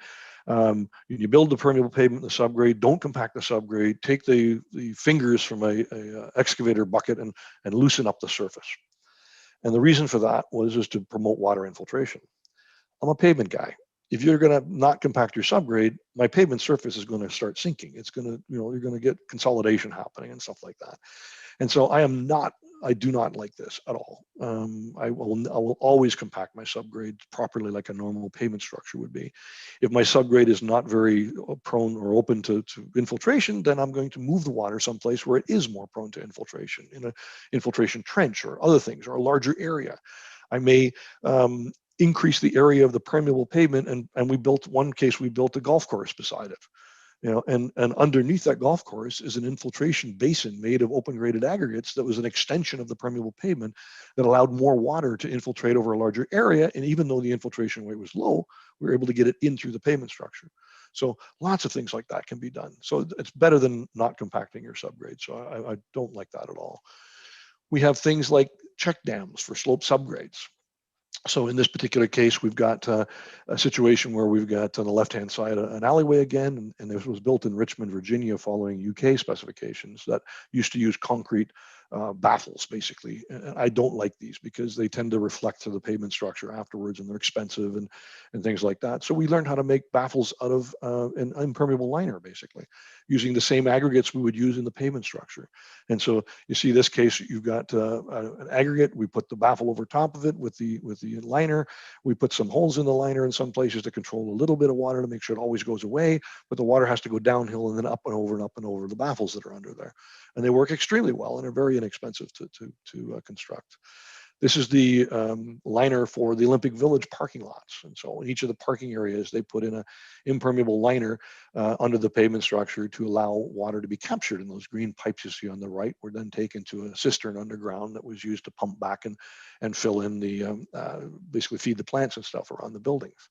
you build the permeable pavement in the subgrade, don't compact the subgrade, take the fingers from a excavator bucket and loosen up the surface. And the reason for that was to promote water infiltration. I'm a pavement guy. if you're going to not compact your subgrade, my pavement surface is going to start sinking. It's going to, you're going to get consolidation happening and stuff like that. And so I do not like this at all. I will always compact my subgrade properly like a normal pavement structure would be. If my subgrade is not very prone or open to infiltration, then I'm going to move the water someplace where it is more prone to infiltration, in an infiltration trench or other things, or a larger area. I may increase the area of the permeable pavement, and we built a golf course beside it. And underneath that golf course is an infiltration basin made of open graded aggregates that was an extension of the permeable pavement that allowed more water to infiltrate over a larger area. And even though the infiltration rate was low, we were able to get it in through the pavement structure. So lots of things like that can be done. So it's better than not compacting your subgrade. So I don't like that at all. We have things like check dams for slope subgrades. So in this particular case, we've got a situation where we've got on the left-hand side an alleyway again, and this was built in Richmond, Virginia, following UK specifications that used to use concrete baffles, basically. And I don't like these because they tend to reflect to the pavement structure afterwards, and they're expensive and things like that. So we learned how to make baffles out of an impermeable liner, basically, using the same aggregates we would use in the pavement structure. And so you see this case, you've got an aggregate. We put the baffle over top of it with the liner. We put some holes in the liner in some places to control a little bit of water to make sure it always goes away, but the water has to go downhill and then up and over the baffles that are under there. And they work extremely well and are very inexpensive to construct. This is the liner for the Olympic Village parking lots. And so in each of the parking areas, they put in an impermeable liner under the pavement structure to allow water to be captured. And those green pipes you see on the right were then taken to a cistern underground that was used to pump back and fill in the, basically feed the plants and stuff around the buildings.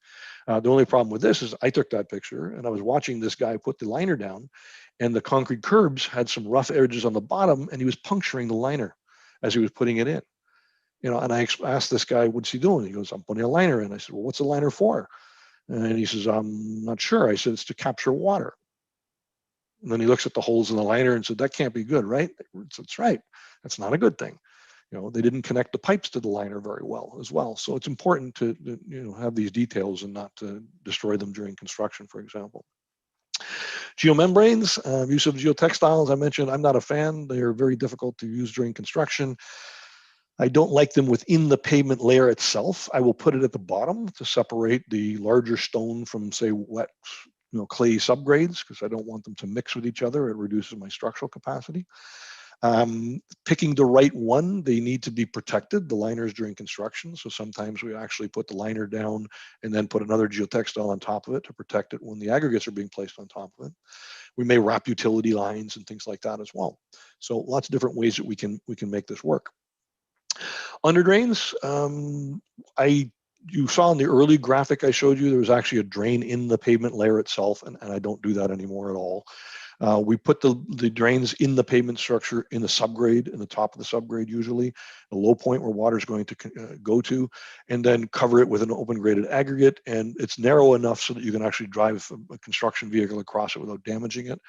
The only problem with this is I took that picture and I was watching this guy put the liner down, and the concrete curbs had some rough edges on the bottom, and he was puncturing the liner as he was putting it in. And I asked this guy, what's he doing? He goes, I'm putting a liner in. I said, well, what's a liner for? And he says, I'm not sure. I said, it's to capture water. And then he looks at the holes in the liner and said, that can't be good, right? That's right. That's not a good thing. They didn't connect the pipes to the liner very well as well. So it's important to have these details and not to destroy them during construction, for example. Geomembranes, use of geotextiles, I mentioned, I'm not a fan. They are very difficult to use during construction. I don't like them within the pavement layer itself. I will put it at the bottom to separate the larger stone from, say, wet, clay subgrades, because I don't want them to mix with each other. It reduces my structural capacity. Picking the right one, they need to be protected, the liners, during construction. So sometimes we actually put the liner down and then put another geotextile on top of it to protect it when the aggregates are being placed on top of it. We may wrap utility lines and things like that as well. So lots of different ways that we can make this work. Under drains, you saw in the early graphic I showed you, there was actually a drain in the pavement layer itself, and I don't do that anymore at all. We put the drains in the pavement structure in the subgrade, in the top of the subgrade usually, a low point where water is going to go to, and then cover it with an open graded aggregate, and it's narrow enough so that you can actually drive a construction vehicle across it without damaging it.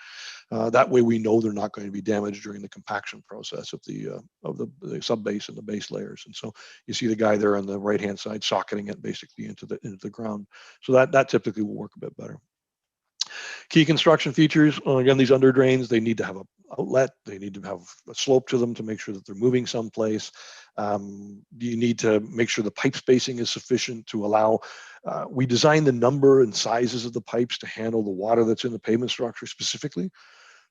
That way we know they're not going to be damaged during the compaction process of the subbase and the base layers. And so you see the guy there on the right hand side socketing it basically into the ground. So that typically will work a bit better. Key construction features, again, these under drains, they need to have an outlet, they need to have a slope to them to make sure that they're moving someplace. You need to make sure the pipe spacing is sufficient to allow, we design the number and sizes of the pipes to handle the water that's in the pavement structure specifically.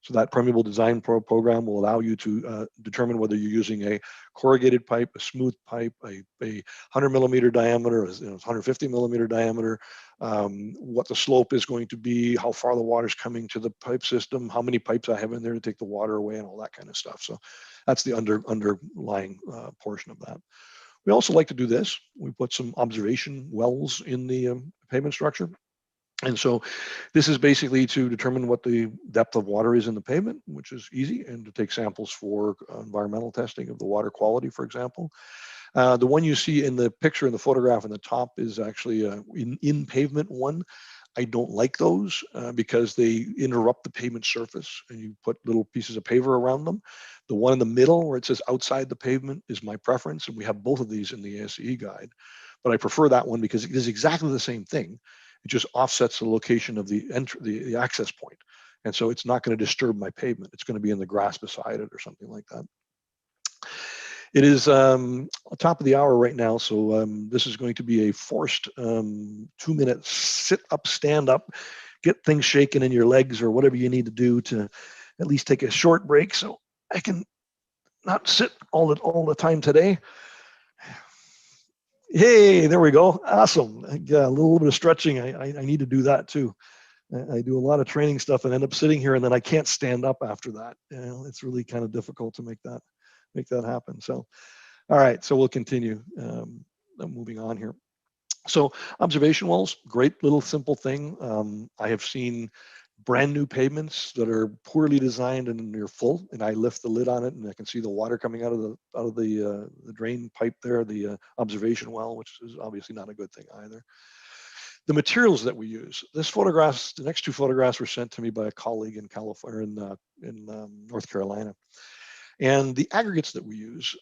So that Permeable Design Pro program will allow you to determine whether you're using a corrugated pipe, a smooth pipe, a 100 millimeter diameter, 150 millimeter diameter, what the slope is going to be, how far the water is coming to the pipe system, how many pipes I have in there to take the water away, and all that kind of stuff. So that's the underlying portion of that. We also like to do this. We put some observation wells in the pavement structure. And so this is basically to determine what the depth of water is in the pavement, which is easy, and to take samples for environmental testing of the water quality, for example. The one you see in the picture in the photograph in the top is actually in pavement one. I don't like those because they interrupt the pavement surface, and you put little pieces of paver around them. The one in the middle where it says outside the pavement is my preference, and we have both of these in the ASCE guide. But I prefer that one because it is exactly the same thing. It just offsets the location of the access point. And so it's not going to disturb my pavement. It's going to be in the grass beside it or something like that. It is top of the hour right now, so this is going to be a forced 2-minute sit up, stand up, get things shaken in your legs or whatever you need to do to at least take a short break so I can not sit all the time today. Hey, there we go. Awesome. Yeah, a little bit of stretching. I need to do that too. I do a lot of training stuff and end up sitting here and then I can't stand up after that. You know, it's really kind of difficult to make that happen. So, all right, so we'll continue moving on here. So observation wells, great little simple thing. I have seen brand new pavements that are poorly designed and they're full, and I lift the lid on it and I can see the water coming out of the drain pipe there, the observation well, which is obviously not a good thing either. The materials that we use. The next 2 photographs were sent to me by a colleague in California, in North Carolina. And the aggregates that we use,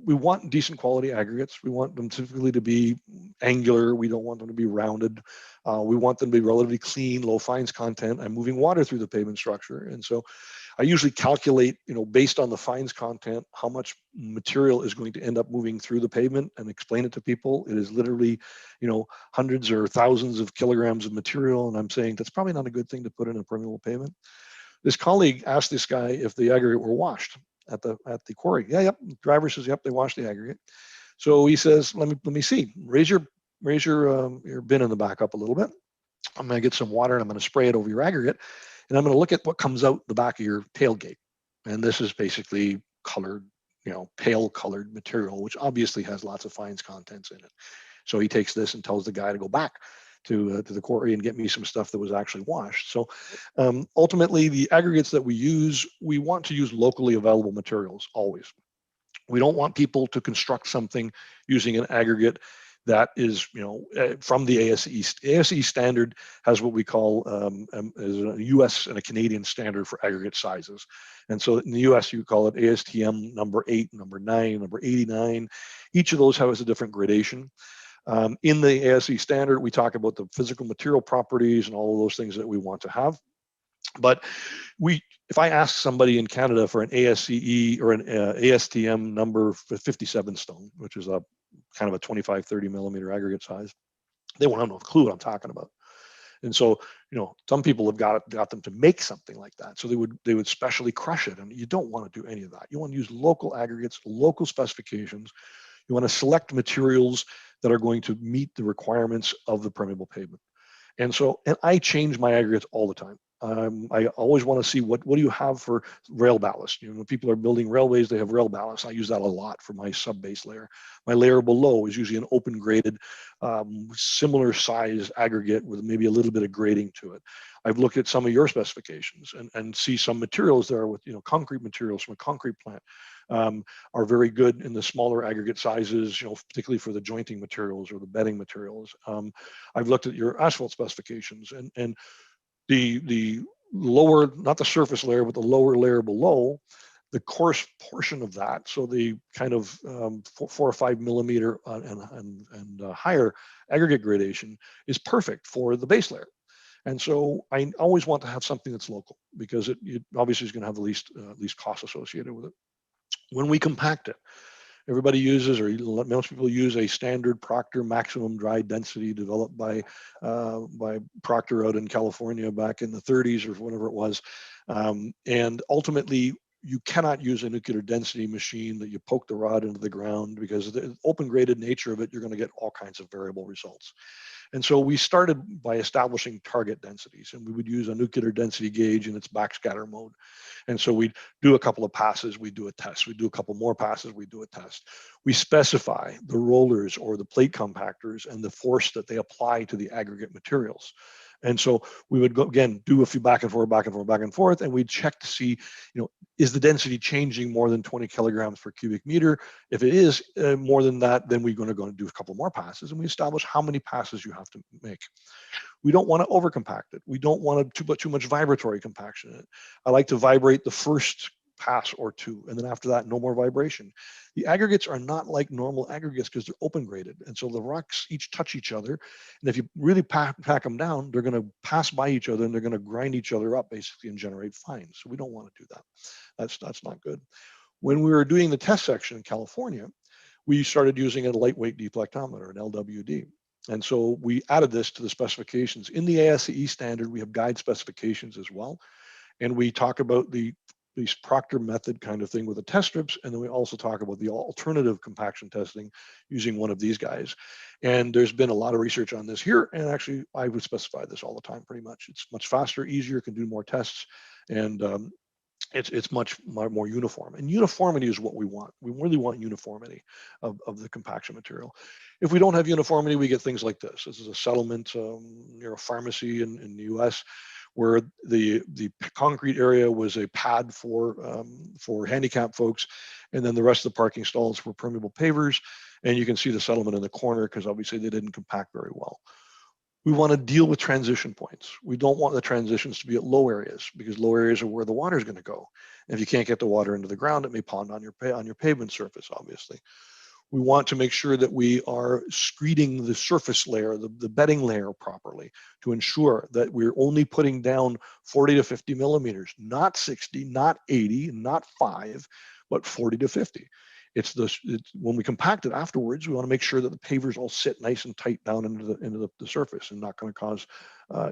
we want decent quality aggregates. We want them typically to be angular. We don't want them to be rounded. We want them to be relatively clean, low fines content. I'm moving water through the pavement structure. And so I usually calculate, based on the fines content, how much material is going to end up moving through the pavement and explain it to people. It is literally, hundreds or thousands of kilograms of material. And I'm saying that's probably not a good thing to put in a permeable pavement. This colleague asked this guy if the aggregate were washed at the quarry. Yeah, yep. The driver says, yep, they washed the aggregate. So he says, let me see. Raise your bin in the back up a little bit. I'm going to get some water and I'm going to spray it over your aggregate, and I'm going to look at what comes out the back of your tailgate. And this is basically colored, pale colored material, which obviously has lots of fines contents in it. So he takes this and tells the guy to go back to the quarry and get me some stuff that was actually washed. So ultimately, the aggregates that we use, we want to use locally available materials always. We don't want people to construct something using an aggregate that is, from the ASE. ASE standard has what we call is a US and a Canadian standard for aggregate sizes. And so in the US, you call it ASTM number 8, number 9, number 89. Each of those has a different gradation. In the ASE standard, we talk about the physical material properties and all of those things that we want to have. But if I ask somebody in Canada for an ASCE or an ASTM number 57 stone, which is a kind of a 25, 30 millimeter aggregate size, they won't have no clue what I'm talking about. And so, some people have got them to make something like that. So they would specially crush it, and you don't want to do any of that. You want to use local aggregates, local specifications. You want to select materials that are going to meet the requirements of the permeable pavement. And I change my aggregates all the time. I always want to see what do you have for rail ballast. When people are building railways, they have rail ballast. I use that a lot for my sub-base layer. My layer below is usually an open graded, similar size aggregate with maybe a little bit of grading to it. I've looked at some of your specifications and see some materials there with concrete materials from a concrete plant are very good in the smaller aggregate sizes, particularly for the jointing materials or the bedding materials. I've looked at your asphalt specifications and the lower, not the surface layer, but the lower layer below, the coarse portion of that, so the kind of 4 or 5 millimeter and higher aggregate gradation is perfect for the base layer. And so I always want to have something that's local because it obviously is going to have the least cost associated with it. When we compact it, everybody uses, or most people use, a standard Proctor maximum dry density developed by Proctor out in California back in the 30s or whatever it was. And ultimately, you cannot use a nuclear density machine that you poke the rod into the ground because the open graded nature of it, you're going to get all kinds of variable results. And so we started by establishing target densities, and we would use a nuclear density gauge in its backscatter mode. And so we'd do a couple of passes, we do a test. We do a couple more passes, we do a test. We specify the rollers or the plate compactors and the force that they apply to the aggregate materials. And so we would go again, do a few back and forth, and we'd check to see, is the density changing more than 20 kilograms per cubic meter? If it is more than that, then we're going to go and do a couple more passes, and we establish how many passes you have to make. We don't want to over compact it. We don't want to put too much vibratory compaction in it. I like to vibrate the first pass or two. And then after that, no more vibration. The aggregates are not like normal aggregates because they're open graded. And so the rocks each touch each other. And if you really pack them down, they're going to pass by each other and they're going to grind each other up basically and generate fines. So we don't want to do that. That's not good. When we were doing the test section in California, we started using a lightweight deflectometer, an LWD. And so we added this to the specifications. In the ASCE standard, we have guide specifications as well. And we talk about the Proctor method kind of thing with the test strips. And then we also talk about the alternative compaction testing using one of these guys. And there's been a lot of research on this here. And actually, I would specify this all the time pretty much. It's much faster, easier, can do more tests. And it's much more uniform. And uniformity is what we want. We really want uniformity of the compaction material. If we don't have uniformity, we get things like this. This is a settlement near a pharmacy in the US, where the concrete area was a pad for handicapped folks, and then the rest of the parking stalls were permeable pavers. And you can see the settlement in the corner because obviously they didn't compact very well. We want to deal with transition points. We don't want the transitions to be at low areas because low areas are where the water is going to go. And if you can't get the water into the ground, it may pond on your pavement surface, obviously. We want to make sure that we are screeding the surface layer, the bedding layer properly to ensure that we're only putting down 40 to 50 millimeters, not 60, not 80, not 5, but 40 to 50. When we compact it afterwards, we want to make sure that the pavers all sit nice and tight down into the surface and not going to cause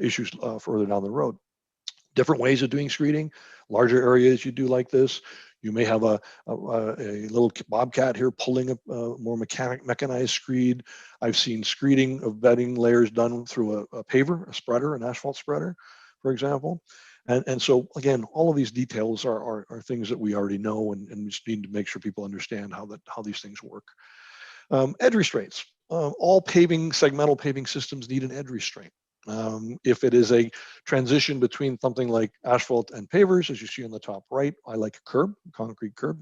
issues further down the road. Different ways of doing screeding. Larger areas you do like this. You may have a little bobcat here pulling a more mechanized screed. I've seen screeding of bedding layers done through a paver, a spreader, an asphalt spreader, for example. And so again, all of these details are things that we already know, and we just need to make sure people understand how these things work. Edge restraints. All segmental paving systems need an edge restraint. If it is a transition between something like asphalt and pavers, as you see on the top right, I like a curb, concrete curb.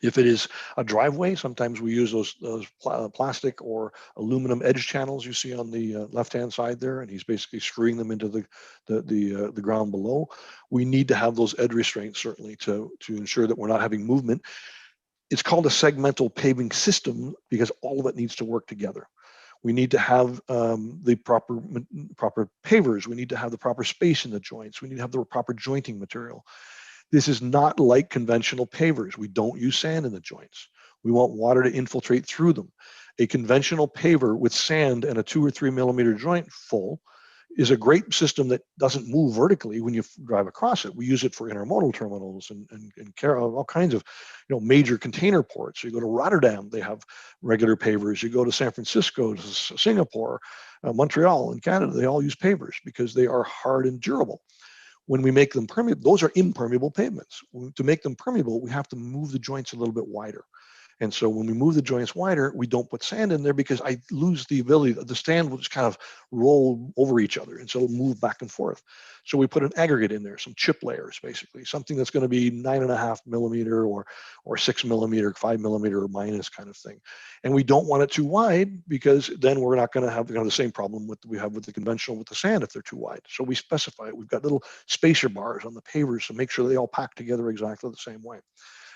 If it is a driveway, sometimes we use those plastic or aluminum edge channels you see on the left-hand side there, and he's basically screwing them into the ground below. We need to have those edge restraints certainly to ensure that we're not having movement. It's called a segmental paving system because all of it needs to work together. We need to have the proper pavers. We need to have the proper space in the joints. We need to have the proper jointing material. This is not like conventional pavers. We don't use sand in the joints. We want water to infiltrate through them. A conventional paver with sand and a 2 or 3 millimeter joint full is a great system that doesn't move vertically when you drive across it. We use it for intermodal terminals and all kinds of major container ports. You go to Rotterdam, they have regular pavers. You go to San Francisco, to Singapore, Montreal, in Canada, they all use pavers because they are hard and durable. When we make them permeable, those are impermeable pavements. To make them permeable, we have to move the joints a little bit wider. And so when we move the joints wider, we don't put sand in there because I lose the ability, the sand will just kind of roll over each other. And so it'll move back and forth. So we put an aggregate in there, some chip layers, basically, something that's going to be 9.5 millimeter or 6 millimeter, 5 millimeter or minus kind of thing. And we don't want it too wide because then we're not going to have the same problem we have with the conventional with the sand if they're too wide. So we specify it. We've got little spacer bars on the pavers to make sure they all pack together exactly the same way.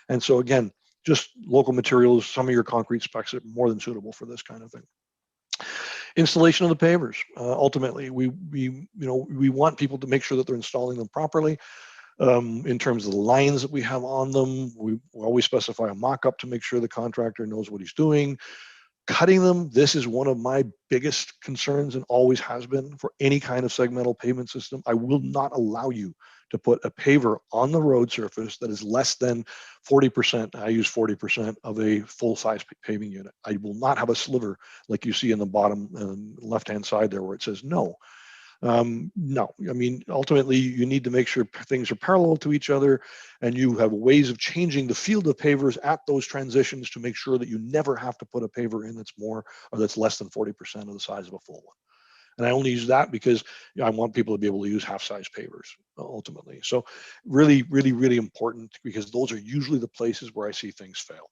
And so again, just local materials, some of your concrete specs are more than suitable for this kind of thing. Installation of the pavers. Ultimately, we want people to make sure that they're installing them properly. In terms of the lines that we have on them, we always specify a mock-up to make sure the contractor knows what he's doing. Cutting them, this is one of my biggest concerns and always has been for any kind of segmental pavement system. I will not allow you to put a paver on the road surface that is less than 40%, I use 40% of a full-size paving unit. I will not have a sliver like you see in the bottom left-hand side there where it says no. No, I mean, ultimately you need to make sure things are parallel to each other and you have ways of changing the field of pavers at those transitions to make sure that you never have to put a paver in that's more or that's less than 40% of the size of a full one. And I only use that because I want people to be able to use half-size pavers ultimately. So really, really, really important because those are usually the places where I see things fail.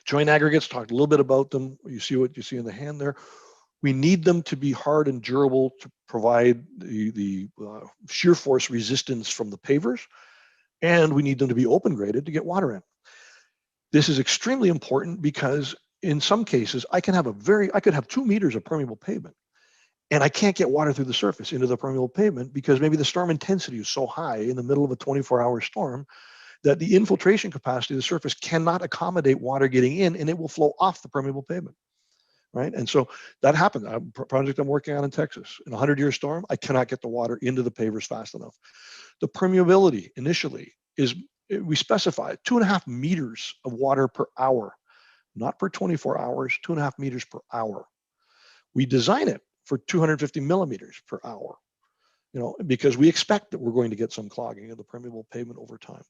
Joint aggregates, talked a little bit about them. You see what you see in the hand there. We need them to be hard and durable to provide the shear force resistance from the pavers. and we need them to be open graded to get water in. This is extremely important because in some cases I could have 2 meters of permeable pavement, and I can't get water through the surface into the permeable pavement because maybe the storm intensity is so high in the middle of a 24-hour storm that the infiltration capacity of the surface cannot accommodate water getting in, and it will flow off the permeable pavement, right? And so that happened. A project I'm working on in Texas, in a 100-year storm, I cannot get the water into the pavers fast enough. The permeability initially is, we specify 2.5 meters of water per hour, not per 24 hours, 2.5 meters per hour. We design it for 250 millimeters per hour, because we expect that we're going to get some clogging of the permeable pavement over time.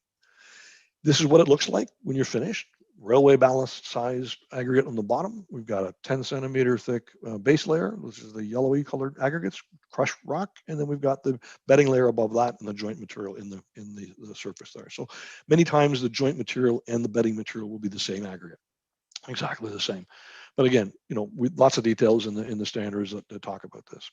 This is what it looks like when you're finished. Railway ballast size aggregate on the bottom. We've got a 10 centimeter thick base layer, which is the yellowy colored aggregates, crushed rock, and then we've got the bedding layer above that and the joint material in the surface there. So many times the joint material and the bedding material will be the same aggregate, exactly the same. But again, lots of details in the standards that talk about this.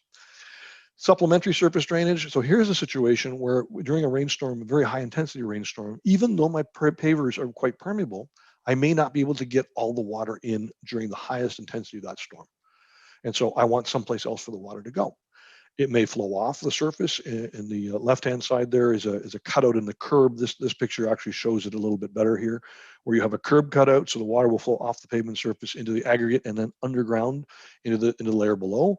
Supplementary surface drainage. So here's a situation where during a rainstorm, a very high intensity rainstorm, even though my pavers are quite permeable, I may not be able to get all the water in during the highest intensity of that storm. And so I want someplace else for the water to go. It may flow off the surface. In the left-hand side there is a cutout in the curb. This picture actually shows it a little bit better here, where you have a curb cutout, so the water will flow off the pavement surface into the aggregate and then underground into the layer below.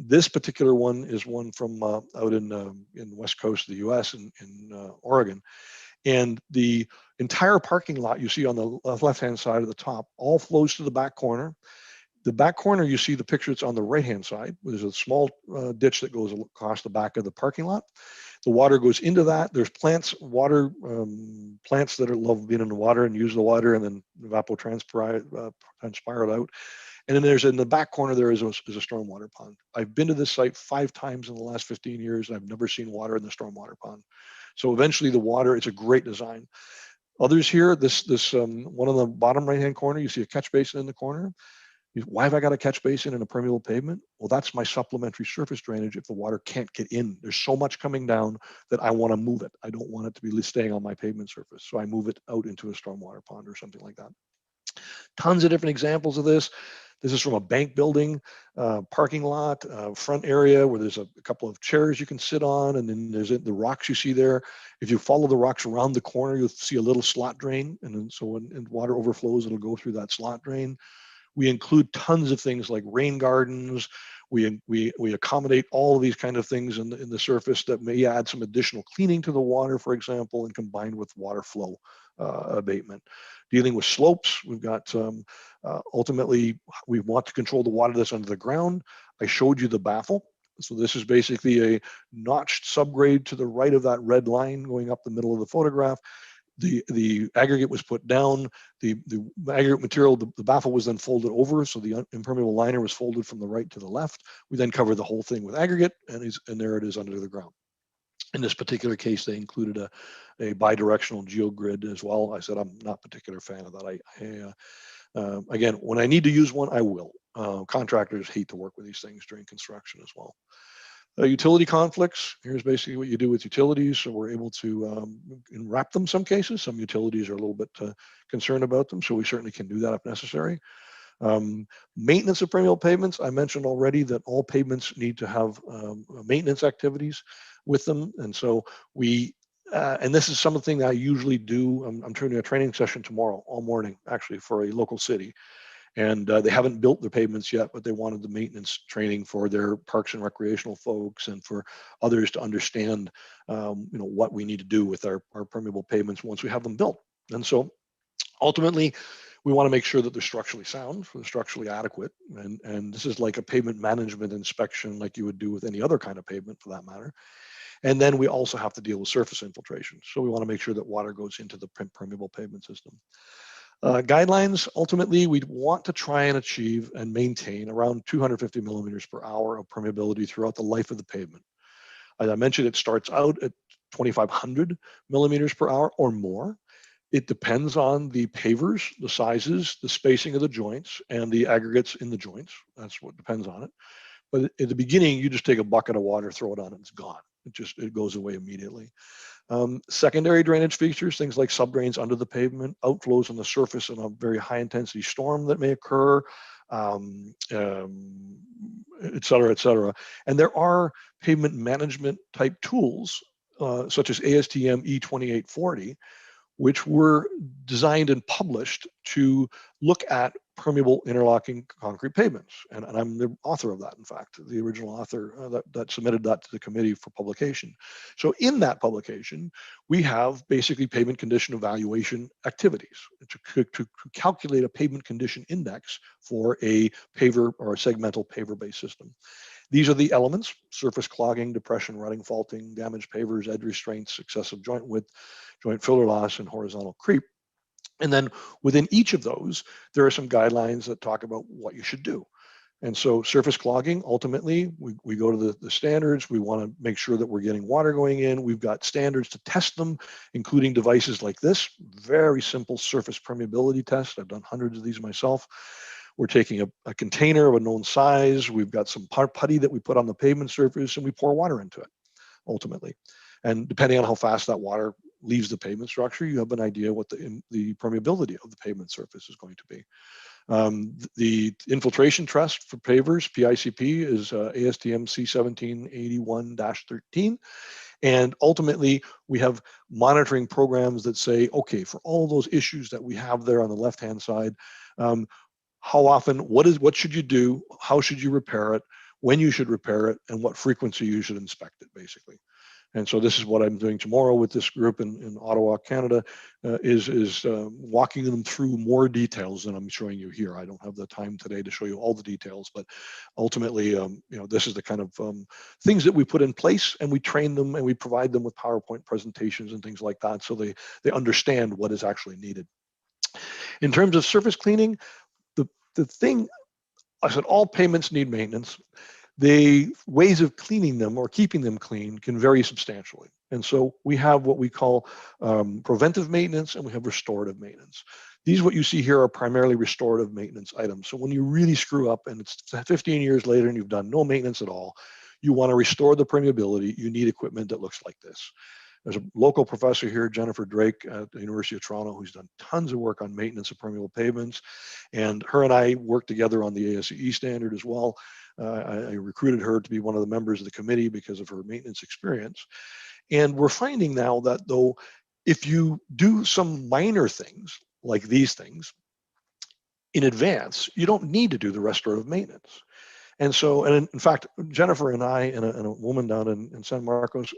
This particular one is one from out in the west coast of the U.S. in Oregon, and the entire parking lot you see on the left-hand side of the top all flows to the back corner. The back corner, you see the picture that's on the right-hand side. There's a small ditch that goes across the back of the parking lot. The water goes into that. There's plants that love being in the water and use the water and then evapotranspire it out. And then there's in the back corner, there is a stormwater pond. I've been to this site 5 times in the last 15 years. And I've never seen water in the stormwater pond. So eventually the water, it's a great design. Others here, this one on the bottom right-hand corner, you see a catch basin in the corner. Why have I got a catch basin in a permeable pavement? Well, that's my supplementary surface drainage if the water can't get in. There's so much coming down that I want to move it. I don't want it to be staying on my pavement surface. So I move it out into a stormwater pond or something like that. Tons of different examples of this. This is from a bank building, parking lot, front area where there's a couple of chairs you can sit on, and then there's the rocks you see there. If you follow the rocks around the corner, you'll see a little slot drain, and then so when water overflows, it'll go through that slot drain. We include tons of things like rain gardens. We accommodate all of these kind of things in the surface that may add some additional cleaning to the water, for example, and combined with water flow abatement. Dealing with slopes, we've got ultimately, we want to control the water that's under the ground. I showed you the baffle. So this is basically a notched subgrade to the right of that red line going up the middle of the photograph. The aggregate was put down, the aggregate material, the baffle was then folded over, so the impermeable liner was folded from the right to the left. We then covered the whole thing with aggregate, and there it is under the ground. In this particular case, they included a bidirectional geogrid as well. I said I'm not a particular fan of that. Again, when I need to use one, I will. Contractors hate to work with these things during construction as well. Utility conflicts, here's basically what you do with utilities. So we're able to wrap them some cases. Some utilities are a little bit concerned about them, so we certainly can do that if necessary. Maintenance of permeable pavements, I mentioned already that all pavements need to have maintenance activities with them. And so and this is something that I usually do. I'm doing a training session tomorrow, all morning, actually, for a local city. And they haven't built their pavements yet, but they wanted the maintenance training for their parks and recreational folks and for others to understand, what we need to do with our permeable pavements once we have them built. And so ultimately, we want to make sure that they're structurally sound, they're structurally adequate. And this is like a pavement management inspection like you would do with any other kind of pavement for that matter. And then we also have to deal with surface infiltration. So we want to make sure that water goes into the permeable pavement system. Guidelines, ultimately, we'd want to try and achieve and maintain around 250 millimeters per hour of permeability throughout the life of the pavement. As I mentioned, it starts out at 2,500 millimeters per hour or more. It depends on the pavers, the sizes, the spacing of the joints, and the aggregates in the joints. That's what depends on it. But at the beginning, you just take a bucket of water, throw it on, and it's gone. It goes away immediately. Secondary drainage features, things like subdrains under the pavement, outflows on the surface in a very high intensity storm that may occur, et cetera, et cetera. And there are pavement management type tools, such as ASTM E2840, which were designed and published to look at permeable interlocking concrete pavements. And I'm the author of that, in fact, the original author that submitted that to the committee for publication. So in that publication, we have basically pavement condition evaluation activities to calculate a pavement condition index for a paver or a segmental paver-based system. These are the elements: surface clogging, depression, rutting, faulting, damaged pavers, edge restraints, excessive joint width, joint filler loss, and horizontal creep. And then within each of those, there are some guidelines that talk about what you should do. And so surface clogging, ultimately, we go to the standards. We want to make sure that we're getting water going in. We've got standards to test them, including devices like this, very simple surface permeability test. I've done hundreds of these myself. We're taking a container of a known size. We've got some putty that we put on the pavement surface, and we pour water into it, ultimately. And depending on how fast that water leaves the pavement structure, you have an idea what the permeability of the pavement surface is going to be. The infiltration test for pavers, PICP, is ASTM C1781-13. And ultimately, we have monitoring programs that say, okay, for all those issues that we have there on the left-hand side, how often, what should you do, how should you repair it, when you should repair it, and what frequency you should inspect it, basically. And so this is what I'm doing tomorrow with this group in Ottawa, Canada, is walking them through more details than I'm showing you here. I don't have the time today to show you all the details, but ultimately, this is the kind of things that we put in place, and we train them, and we provide them with PowerPoint presentations and things like that, so they understand what is actually needed. In terms of surface cleaning, the thing, I said all pavements need maintenance. The ways of cleaning them or keeping them clean can vary substantially. And so we have what we call preventive maintenance, and we have restorative maintenance. These, what you see here, are primarily restorative maintenance items. So when you really screw up and it's 15 years later and you've done no maintenance at all, you want to restore the permeability, you need equipment that looks like this. There's a local professor here, Jennifer Drake at the University of Toronto, who's done tons of work on maintenance of permeable pavements. And her and I worked together on the ASCE standard as well. I recruited her to be one of the members of the committee because of her maintenance experience. And we're finding now that, though, if you do some minor things like these things in advance, you don't need to do the restorative maintenance. And so, and in fact, Jennifer and I and a woman down in San Marcos,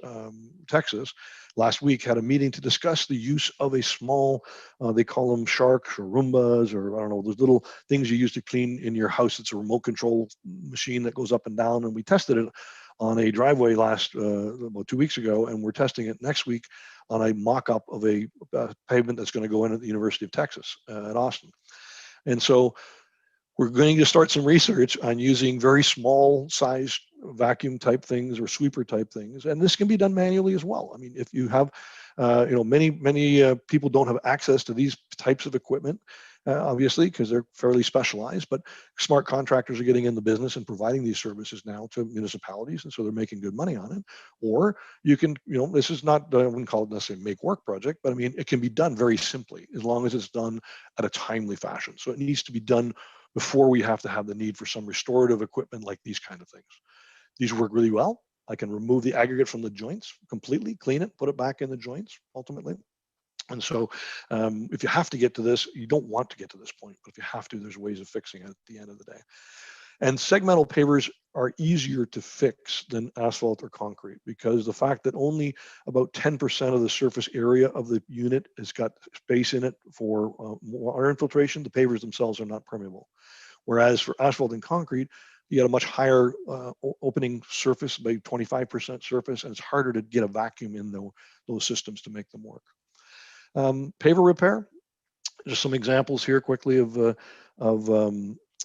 Texas, last week had a meeting to discuss the use of a small, they call them sharks or Roombas, or I don't know, those little things you use to clean in your house. It's a remote control machine that goes up and down. And we tested it on a driveway about 2 weeks ago, and we're testing it next week on a mock-up of a pavement that's going to go in at the University of Texas at Austin. And so we're going to start some research on using very small sized vacuum type things or sweeper type things. And this can be done manually as well. I mean, if you have, many people don't have access to these types of equipment, obviously, because they're fairly specialized, but smart contractors are getting in the business and providing these services now to municipalities. And so they're making good money on it. Or you can, this is not, I wouldn't call it necessarily a make work project, but I mean, it can be done very simply as long as it's done at a timely fashion. So it needs to be done before we have to have the need for some restorative equipment like these kind of things. These work really well. I can remove the aggregate from the joints completely, clean it, put it back in the joints ultimately. And so if you have to get to this, you don't want to get to this point, but if you have to, there's ways of fixing it at the end of the day. And segmental pavers are easier to fix than asphalt or concrete, because the fact that only about 10% of the surface area of the unit has got space in it for water infiltration, the pavers themselves are not permeable. Whereas for asphalt and concrete, you got a much higher opening surface, maybe 25% surface, and it's harder to get a vacuum in those systems to make them work. Paver repair, just some examples here quickly of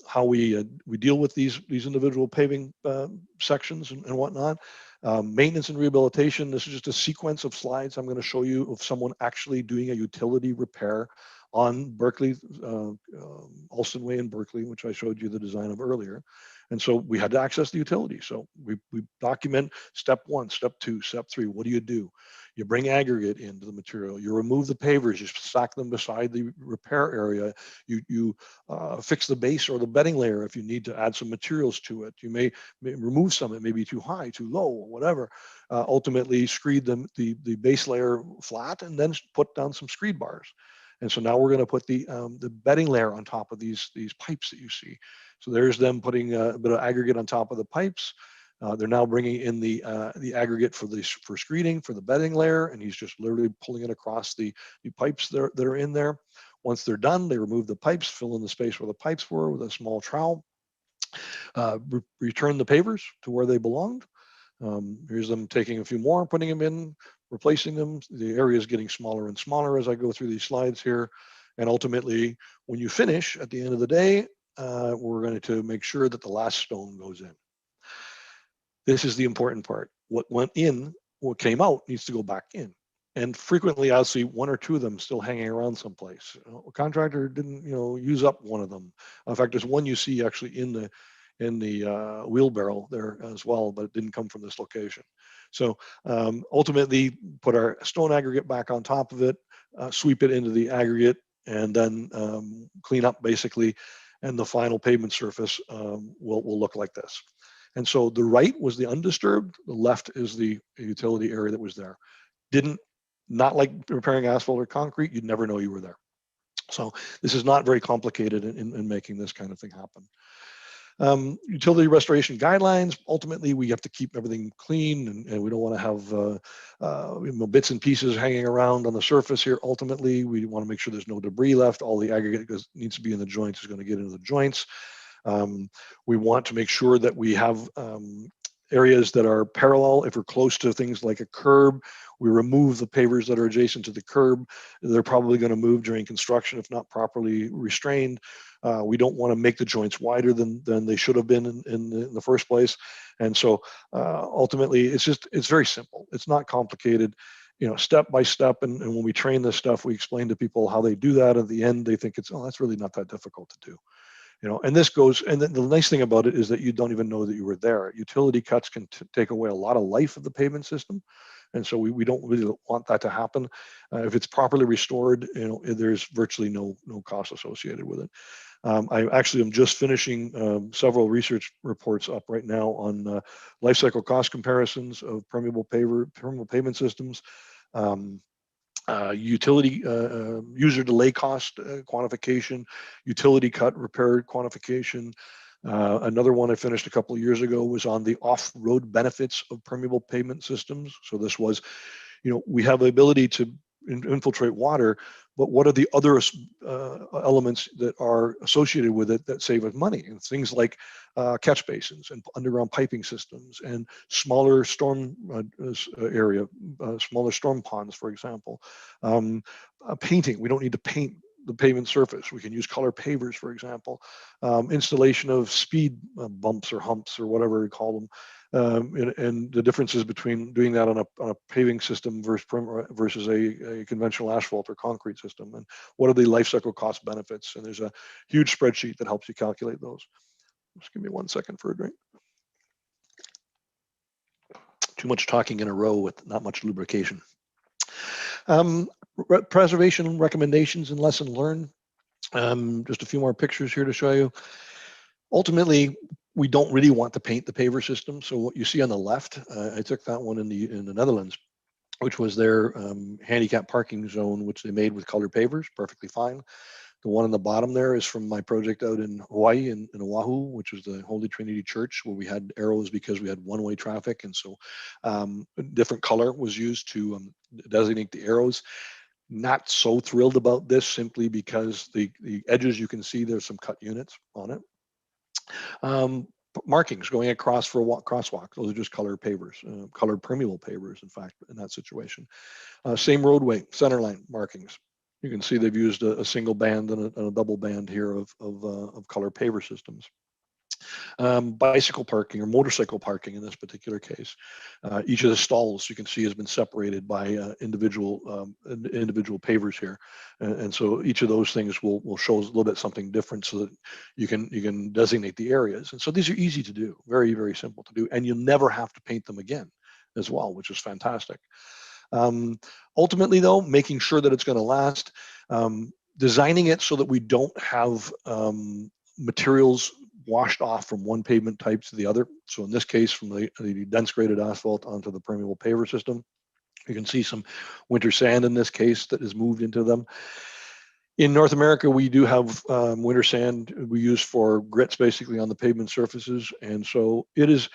how we deal with these individual paving sections and whatnot. Maintenance and rehabilitation, this is just a sequence of slides I'm going to show you of someone actually doing a utility repair on Berkeley, Alston Way in Berkeley, which I showed you the design of earlier. And so we had to access the utility. So we document step 1, step 2, step 3. What do? You bring aggregate into the material. You remove the pavers. You stack them beside the repair area. You fix the base or the bedding layer if you need to add some materials to it. You may remove some. It may be too high, too low, or whatever. Ultimately, screed the base layer flat and then put down some screed bars. And so now we're going to put the bedding layer on top of these pipes that you see. So there's them putting a bit of aggregate on top of the pipes. They're now bringing in the aggregate for screeding for the bedding layer, and he's just literally pulling it across the pipes that are in there. Once they're done, they remove the pipes, fill in the space where the pipes were with a small trowel, return the pavers to where they belonged. Here's them taking a few more, putting them in, replacing them. The area is getting smaller and smaller as I go through these slides here. And ultimately, when you finish, at the end of the day, we're going to make sure that the last stone goes in. This is the important part. What went in, what came out, needs to go back in. And frequently, I'll see 1 or 2 of them still hanging around someplace. A contractor didn't, use up one of them. In fact, there's one you see actually in the wheelbarrow there as well, but it didn't come from this location. So ultimately, put our stone aggregate back on top of it, sweep it into the aggregate, and then clean up basically, and the final pavement surface will look like this. And so the right was the undisturbed, the left is the utility area that was there. Not like repairing asphalt or concrete, you'd never know you were there. So this is not very complicated in making this kind of thing happen. Utility restoration guidelines, ultimately we have to keep everything clean, and we don't want to have bits and pieces hanging around on the surface here. Ultimately, we want to make sure there's no debris left. All the aggregate needs to be in the joints is going to get into the joints. We want to make sure that we have areas that are parallel. If we're close to things like a curb, we remove the pavers that are adjacent to the curb. They're probably going to move during construction if not properly restrained. We don't want to make the joints wider than they should have been in the first place. And so ultimately, it's very simple. It's not complicated, step by step. And when we train this stuff, we explain to people how they do that. At the end, they think that's really not that difficult to do. And this goes, and the nice thing about it is that you don't even know that you were there. Utility cuts can take away a lot of life of the pavement system. And so we don't really want that to happen. If it's properly restored, there's virtually no cost associated with it. I actually am just finishing several research reports up right now on life cycle cost comparisons of permeable pavement systems. Utility user delay cost quantification, utility cut repair quantification. Another one I finished a couple of years ago was on the off-road benefits of permeable pavement systems. So this was, we have the ability to infiltrate water, but what are the other elements that are associated with it that save us money? And things like catch basins and underground piping systems and smaller storm smaller storm ponds, for example. Painting, we don't need to paint the pavement surface. We can use color pavers, for example. Installation of speed bumps or humps or whatever we call them. And the differences between doing that on a paving system versus a conventional asphalt or concrete system, and what are the life cycle cost benefits? And there's a huge spreadsheet that helps you calculate those. Just give me 1 second for a drink. Too much talking in a row with not much lubrication. Preservation recommendations and lesson learned. Just a few more pictures here to show you. Ultimately, we don't really want to paint the paver system. So what you see on the left, I took that one in the Netherlands, which was their handicap parking zone, which they made with colored pavers, perfectly fine. The one on the bottom there is from my project out in Hawaii, in Oahu, which was the Holy Trinity Church, where we had arrows because we had one-way traffic. And so a different color was used to designate the arrows. Not so thrilled about this simply because the edges, you can see there's some cut units on it. Markings going across for a crosswalk. Those are just colored pavers, colored permeable pavers, in fact, in that situation. Same roadway, centerline markings. You can see they've used a single band and a double band here of color paver systems. Bicycle parking or motorcycle parking in this particular case. Each of the stalls you can see has been separated by individual pavers here, and so each of those things will show a little bit something different, so that you can designate the areas. And so these are easy to do, very, very simple to do, and you'll never have to paint them again as well, which is fantastic. Ultimately, though, making sure that it's going to last, designing it so that we don't have materials washed off from one pavement type to the other. So in this case, from the dense graded asphalt onto the permeable paver system, you can see some winter sand in this case that is moved into them. In North America, we do have winter sand we use for grits basically on the pavement surfaces. And so it is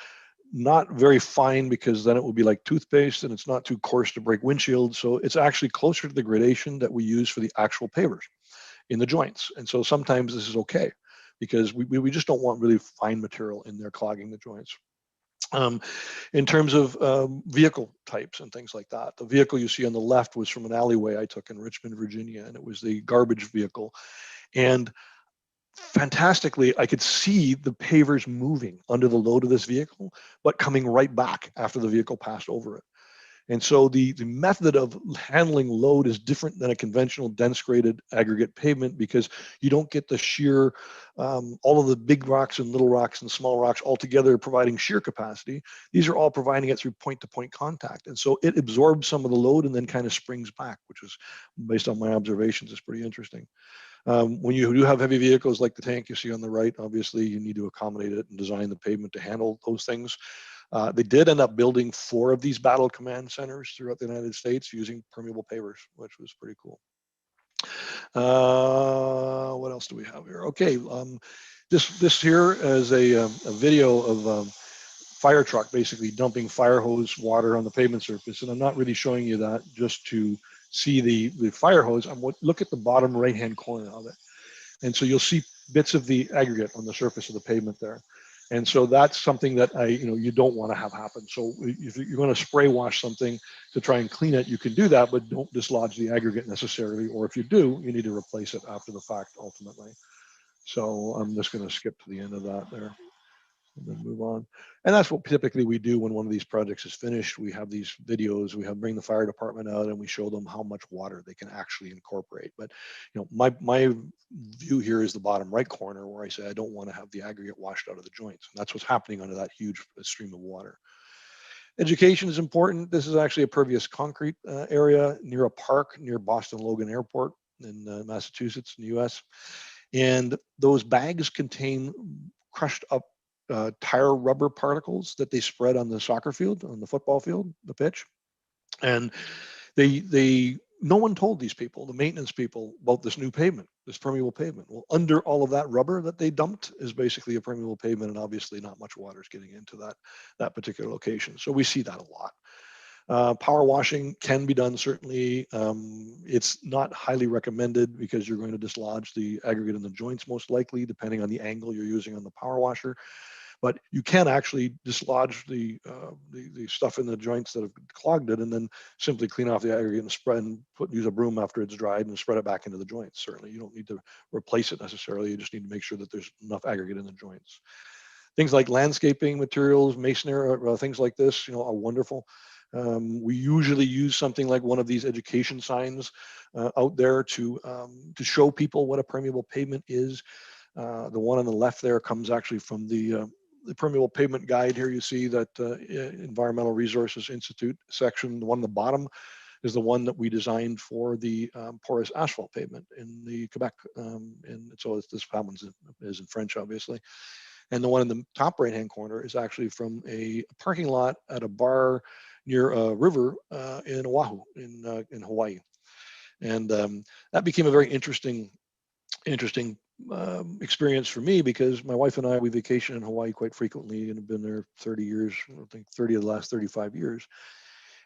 not very fine, because then it will be like toothpaste, and it's not too coarse to break windshields. So it's actually closer to the gradation that we use for the actual pavers in the joints. And so sometimes this is okay, because we just don't want really fine material in there clogging the joints. In terms of vehicle types and things like that, the vehicle you see on the left was from an alleyway I took in Richmond, Virginia, and it was the garbage vehicle. And fantastically, I could see the pavers moving under the load of this vehicle, but coming right back after the vehicle passed over it. And so the method of handling load is different than a conventional dense graded aggregate pavement, because you don't get the shear, all of the big rocks and little rocks and small rocks all together providing shear capacity. These are all providing it through point-to-point contact. And so it absorbs some of the load and then kind of springs back, which is, based on my observations, is pretty interesting. When you do have heavy vehicles like the tank you see on the right, obviously you need to accommodate it and design the pavement to handle those things. They did end up building 4 of these battle command centers throughout the United States using permeable pavers, which was pretty cool. What else do we have here? Okay, this here is a video of fire truck basically dumping fire hose water on the pavement surface, and I'm not really showing you that just to see the fire hose. Look at the bottom right hand corner of it, and so you'll see bits of the aggregate on the surface of the pavement there. And so that's something that you don't want to have happen. So if you're going to spray wash something to try and clean it, you can do that, but don't dislodge the aggregate necessarily. Or if you do, you need to replace it after the fact ultimately. So I'm just going to skip to the end of that there and then move on. And that's what typically we do when one of these projects is finished. We have these videos, bring the fire department out and we show them how much water they can actually incorporate. But my view here is the bottom right corner, where I say I don't want to have the aggregate washed out of the joints. And that's what's happening under that huge stream of water. Education is important. This is actually a pervious concrete area near a park near Boston Logan Airport in Massachusetts in the US. And those bags contain crushed up tire rubber particles that they spread on the soccer field, on the football field, the pitch. And no one told these people, the maintenance people, about this new pavement, this permeable pavement. Well, under all of that rubber that they dumped is basically a permeable pavement, and obviously not much water is getting into that particular location. So we see that a lot. Power washing can be done, certainly. It's not highly recommended because you're going to dislodge the aggregate in the joints, most likely, depending on the angle you're using on the power washer. But you can actually dislodge the stuff in the joints that have clogged it, and then simply clean off the aggregate and spread and use a broom after it's dried and spread it back into the joints. Certainly, you don't need to replace it necessarily. You just need to make sure that there's enough aggregate in the joints. Things like landscaping materials, masonry, things like this, are wonderful. We usually use something like one of these education signs out there to show people what a permeable pavement is. The one on the left there comes actually from the Permeable Pavement Guide. Here you see that Environmental Resources Institute section. The one on the bottom is the one that we designed for the porous asphalt pavement in the Quebec. And so this one is in French, obviously. And the one in the top right-hand corner is actually from a parking lot at a bar near a river in Oahu, in Hawaii. And that became a very interesting experience for me, because my wife and I, we vacation in Hawaii quite frequently and have been there 30 years, I think 30 of the last 35 years.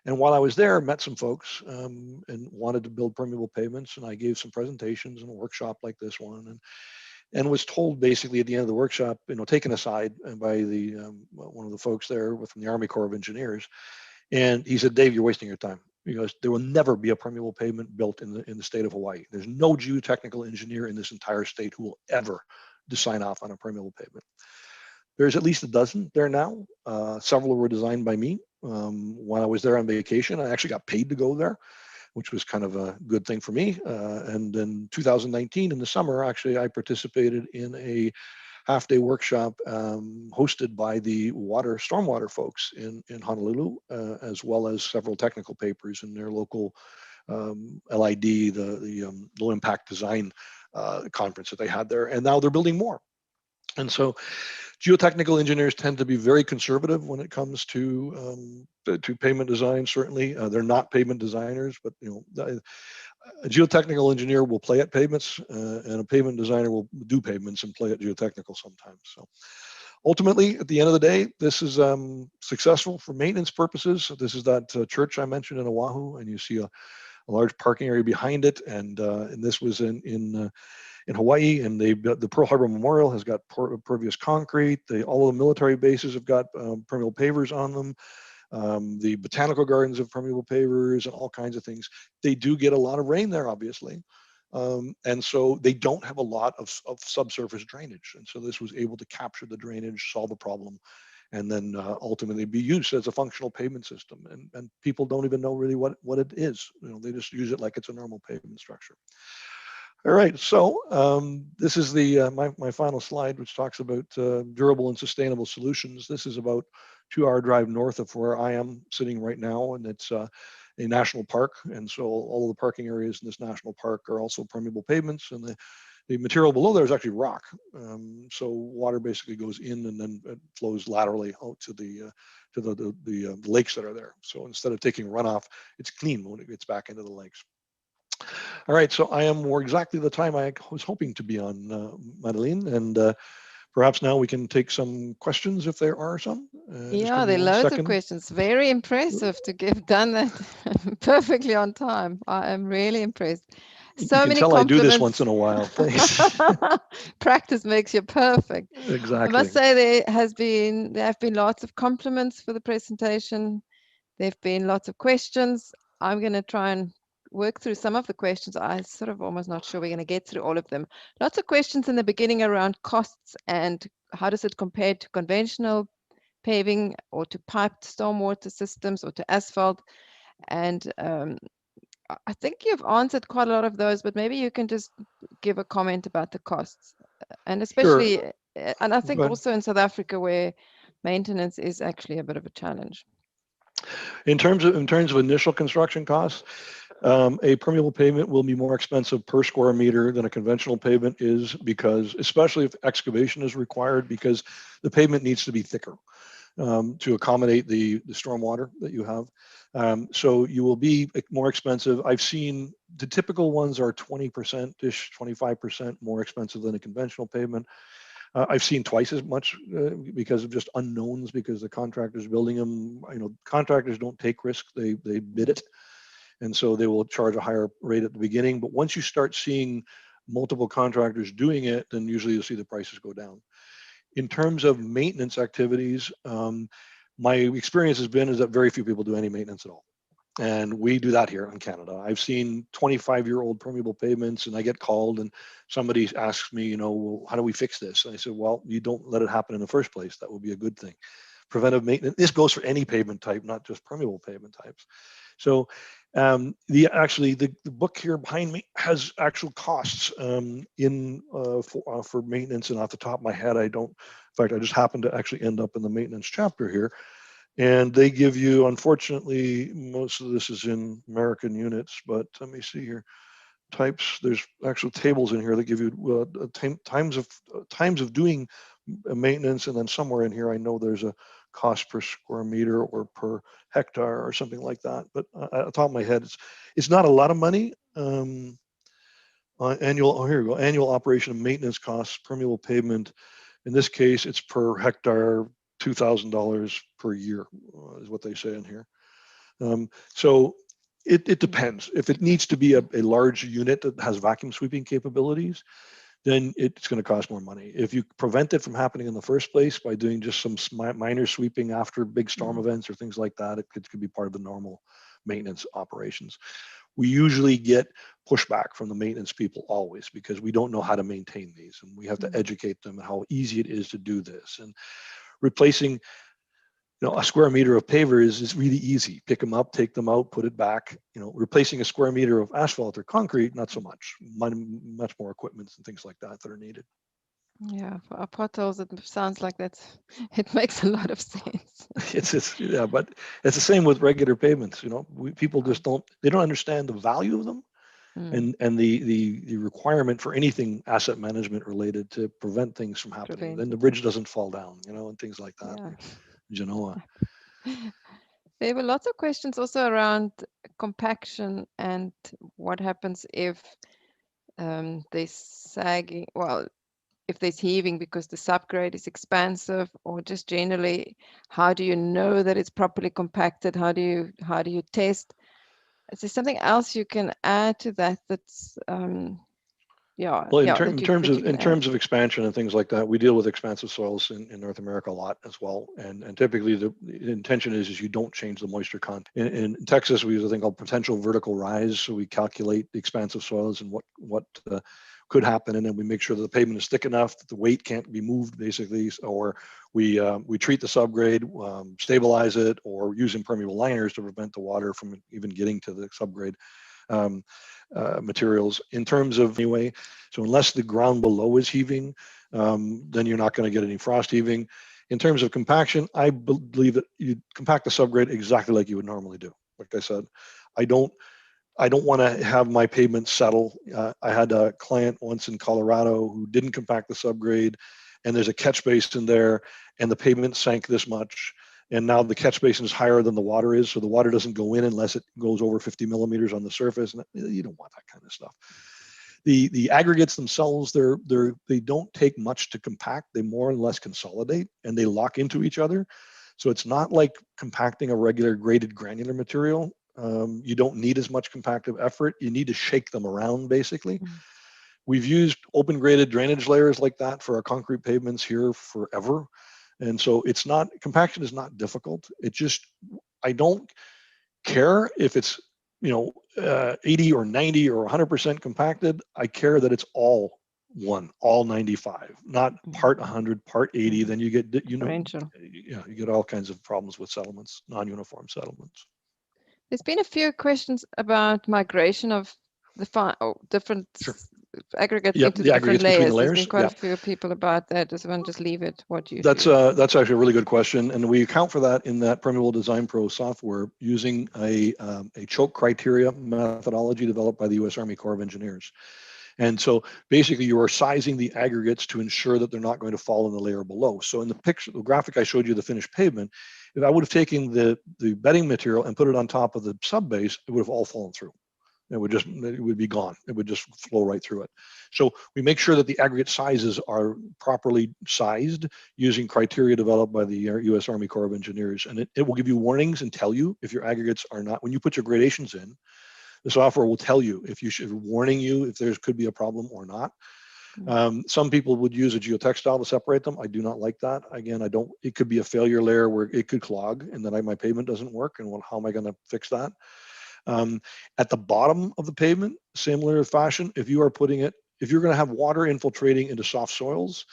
And while I was there, met some folks and wanted to build permeable pavements. And I gave some presentations in a workshop like this one, and was told basically at the end of the workshop, taken aside by one of the folks there from the Army Corps of Engineers. And he said, "Dave, you're wasting your time." He goes, "There will never be a permeable pavement built in the state of Hawaii. There's no geotechnical engineer in this entire state who will ever sign off on a permeable pavement." There's at least a dozen there now. Several were designed by me. While I was there on vacation, I actually got paid to go there, which was kind of a good thing for me. And in 2019, in the summer, actually, I participated in a half-day workshop hosted by the stormwater folks in Honolulu, as well as several technical papers in their local LID, the low impact design conference that they had there. And now they're building more. And so geotechnical engineers tend to be very conservative when it comes to pavement design. Certainly, they're not pavement designers, but a geotechnical engineer will play at pavements, and a pavement designer will do pavements and play at geotechnical sometimes. So ultimately, at the end of the day, this is successful for maintenance purposes. So this is that church I mentioned in Oahu, and you see a large parking area behind it, and this was in Hawaii, and the Pearl Harbor Memorial has got pervious concrete. All of the military bases have got permeable pavers on them. The botanical gardens have permeable pavers and all kinds of things. They do get a lot of rain there, obviously. And so they don't have a lot of subsurface drainage. And so this was able to capture the drainage, solve the problem, and then ultimately be used as a functional pavement system. And people don't even know really what it is. They just use it like it's a normal pavement structure. All right, so this is my final slide, which talks about durable and sustainable solutions. This is about 2-hour drive north of where I am sitting right now, and it's a national park. And so all of the parking areas in this national park are also permeable pavements, and the material below there is actually rock. So water basically goes in and then it flows laterally out to the lakes that are there. So instead of taking runoff, it's clean when it gets back into the lakes. All right, so I am exactly the time I was hoping to be on, Madeline, and perhaps now we can take some questions if there are some. Yeah, there are loads of questions. Very impressive to have done that perfectly on time. I am really impressed. So many compliments. I do this once in a while. Thanks. Practice makes you perfect. Exactly. I must say there have been lots of compliments for the presentation. There have been lots of questions. I'm going to try and work through some of the questions. I'm sort of almost not sure we're going to get through all of them. Lots of questions in the beginning around costs and how does it compare to conventional paving or to piped stormwater systems or to asphalt. And I think you've answered quite a lot of those, but maybe you can just give a comment about the costs. And especially, Sure. And I think also in South Africa where maintenance is actually a bit of a challenge. In terms of initial construction costs, a permeable pavement will be more expensive per square meter than a conventional pavement is, because especially if excavation is required, because the pavement needs to be thicker to accommodate the stormwater that you have. So you will be more expensive. I've seen the typical ones are 20%-ish, 25% more expensive than a conventional pavement. I've seen twice as much because of just unknowns, because the contractors building them, contractors don't take risk, they bid it. And so they will charge a higher rate at the beginning. But once you start seeing multiple contractors doing it, then usually you'll see the prices go down. In terms of maintenance activities, my experience has been is that very few people do any maintenance at all. And we do that here in Canada. I've seen 25-year-old permeable pavements, and I get called and somebody asks me, well, how do we fix this? And I said, well, you don't let it happen in the first place. That would be a good thing. Preventive maintenance, this goes for any pavement type, not just permeable pavement types. So the book here behind me has actual costs for maintenance, and off the top of my head, I just happened to actually end up in the maintenance chapter here. And they give you, unfortunately, most of this is in American units, but let me see here. Types, there's actual tables in here that give you times of doing maintenance, and then somewhere in here I know there's a cost per square meter or per hectare or something like that. But at the top of my head, it's not a lot of money. Here we go. Annual operation and maintenance costs, permeable pavement. In this case, it's per hectare, $2,000 per year is what they say in here. So it depends. If it needs to be a large unit that has vacuum sweeping capabilities, then it's going to cost more money. If you prevent it from happening in the first place by doing just some minor sweeping after big storm events or things like that, it could be part of the normal maintenance operations. We usually get pushback from the maintenance people always, because we don't know how to maintain these, and we have to educate them on how easy it is to do this. And replacing, a square meter of paver is really easy. Pick them up, take them out, put it back. Replacing a square meter of asphalt or concrete, not so much. Much more equipment and things like that are needed. Yeah, for our potholes, it sounds like it makes a lot of sense. Yeah, but it's the same with regular pavements. People just don't understand the value of them, and the requirement for anything asset management related to prevent things from happening. Then the bridge doesn't fall down, and things like that. Yeah. Genoa. There were lots of questions also around compaction and what happens if there's sagging, well, if there's heaving because the subgrade is expansive, or just generally, how do you know that it's properly compacted? How do you test? Is there something else you can add to that? That's Well, in terms of expansion and things like that, we deal with expansive soils in North America a lot as well. And typically the intention is you don't change the moisture content. In Texas, we use a thing called potential vertical rise. So we calculate the expansive soils and what could happen, and then we make sure that the pavement is thick enough that the weight can't be moved, basically. Or we treat the subgrade, stabilize it, or use impermeable liners to prevent the water from even getting to the subgrade materials. In terms of anyway, so unless the ground below is heaving, then you're not going to get any frost heaving. In terms of compaction, I believe that you compact the subgrade exactly like you would normally do. Like I said, I don't want to have my pavement settle. I had a client once in Colorado who didn't compact the subgrade, and there's a catch basin there, and the pavement sank this much. And now the catch basin is higher than the water is, so the water doesn't go in unless it goes over 50 millimeters on the surface. And you don't want that kind of stuff. The aggregates themselves, they don't take much to compact. They more or less consolidate, and they lock into each other. So it's not like compacting a regular graded granular material. You don't need as much compactive effort. You need to shake them around, basically. We've used open graded drainage layers like that for our concrete pavements here forever. And so compaction is not difficult. It just, I don't care if it's, 80 or 90 or 100% compacted. I care that it's all 95, not part 100, part 80. Then you get, you get all kinds of problems with settlements, non-uniform settlements. There's been a few questions about migration of the different aggregates into the different layers. There's been quite a few people about that. Does one just leave it? What do you That's actually a really good question, and we account for that in that Permeable Design Pro software using a choke criteria methodology developed by the U.S. Army Corps of Engineers. And so basically you are sizing the aggregates to ensure that they're not going to fall in the layer below. So in the graphic I showed you, the finished pavement, if I would have taken the bedding material and put it on top of the sub base, it would have all fallen through. It would be gone. It would just flow right through it. So we make sure that the aggregate sizes are properly sized using criteria developed by the U.S. Army Corps of Engineers. And it will give you warnings and tell you if your aggregates are not, when you put your gradations in, the software will tell you if warning you if there could be a problem or not. Some people would use a geotextile to separate them. I do not like that. Again, it could be a failure layer where it could clog and then my pavement doesn't work. And how am I going to fix that? At the bottom of the pavement, similar fashion, if you're going to have water infiltrating into soft soils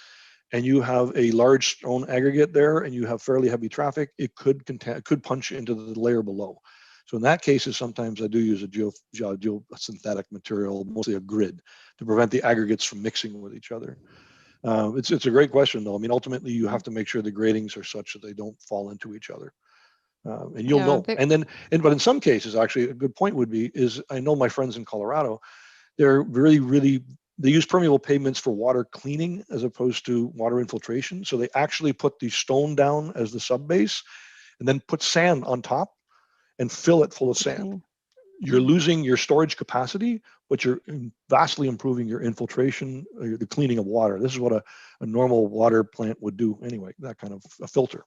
and you have a large stone aggregate there and you have fairly heavy traffic, it could punch into the layer below. So in that case, sometimes I do use a geosynthetic material, mostly a grid, to prevent the aggregates from mixing with each other. It's a great question, though. I mean, ultimately, you have to make sure the gradings are such that they don't fall into each other. And you'll know. But in some cases, actually, a good point would be I know my friends in Colorado, they're really, they use permeable pavements for water cleaning as opposed to water infiltration. So they actually put the stone down as the sub base and then put sand on top and fill it full of sand. You're losing your storage capacity, but you're vastly improving your infiltration, the cleaning of water. This is what a normal water plant would do anyway, that kind of a filter.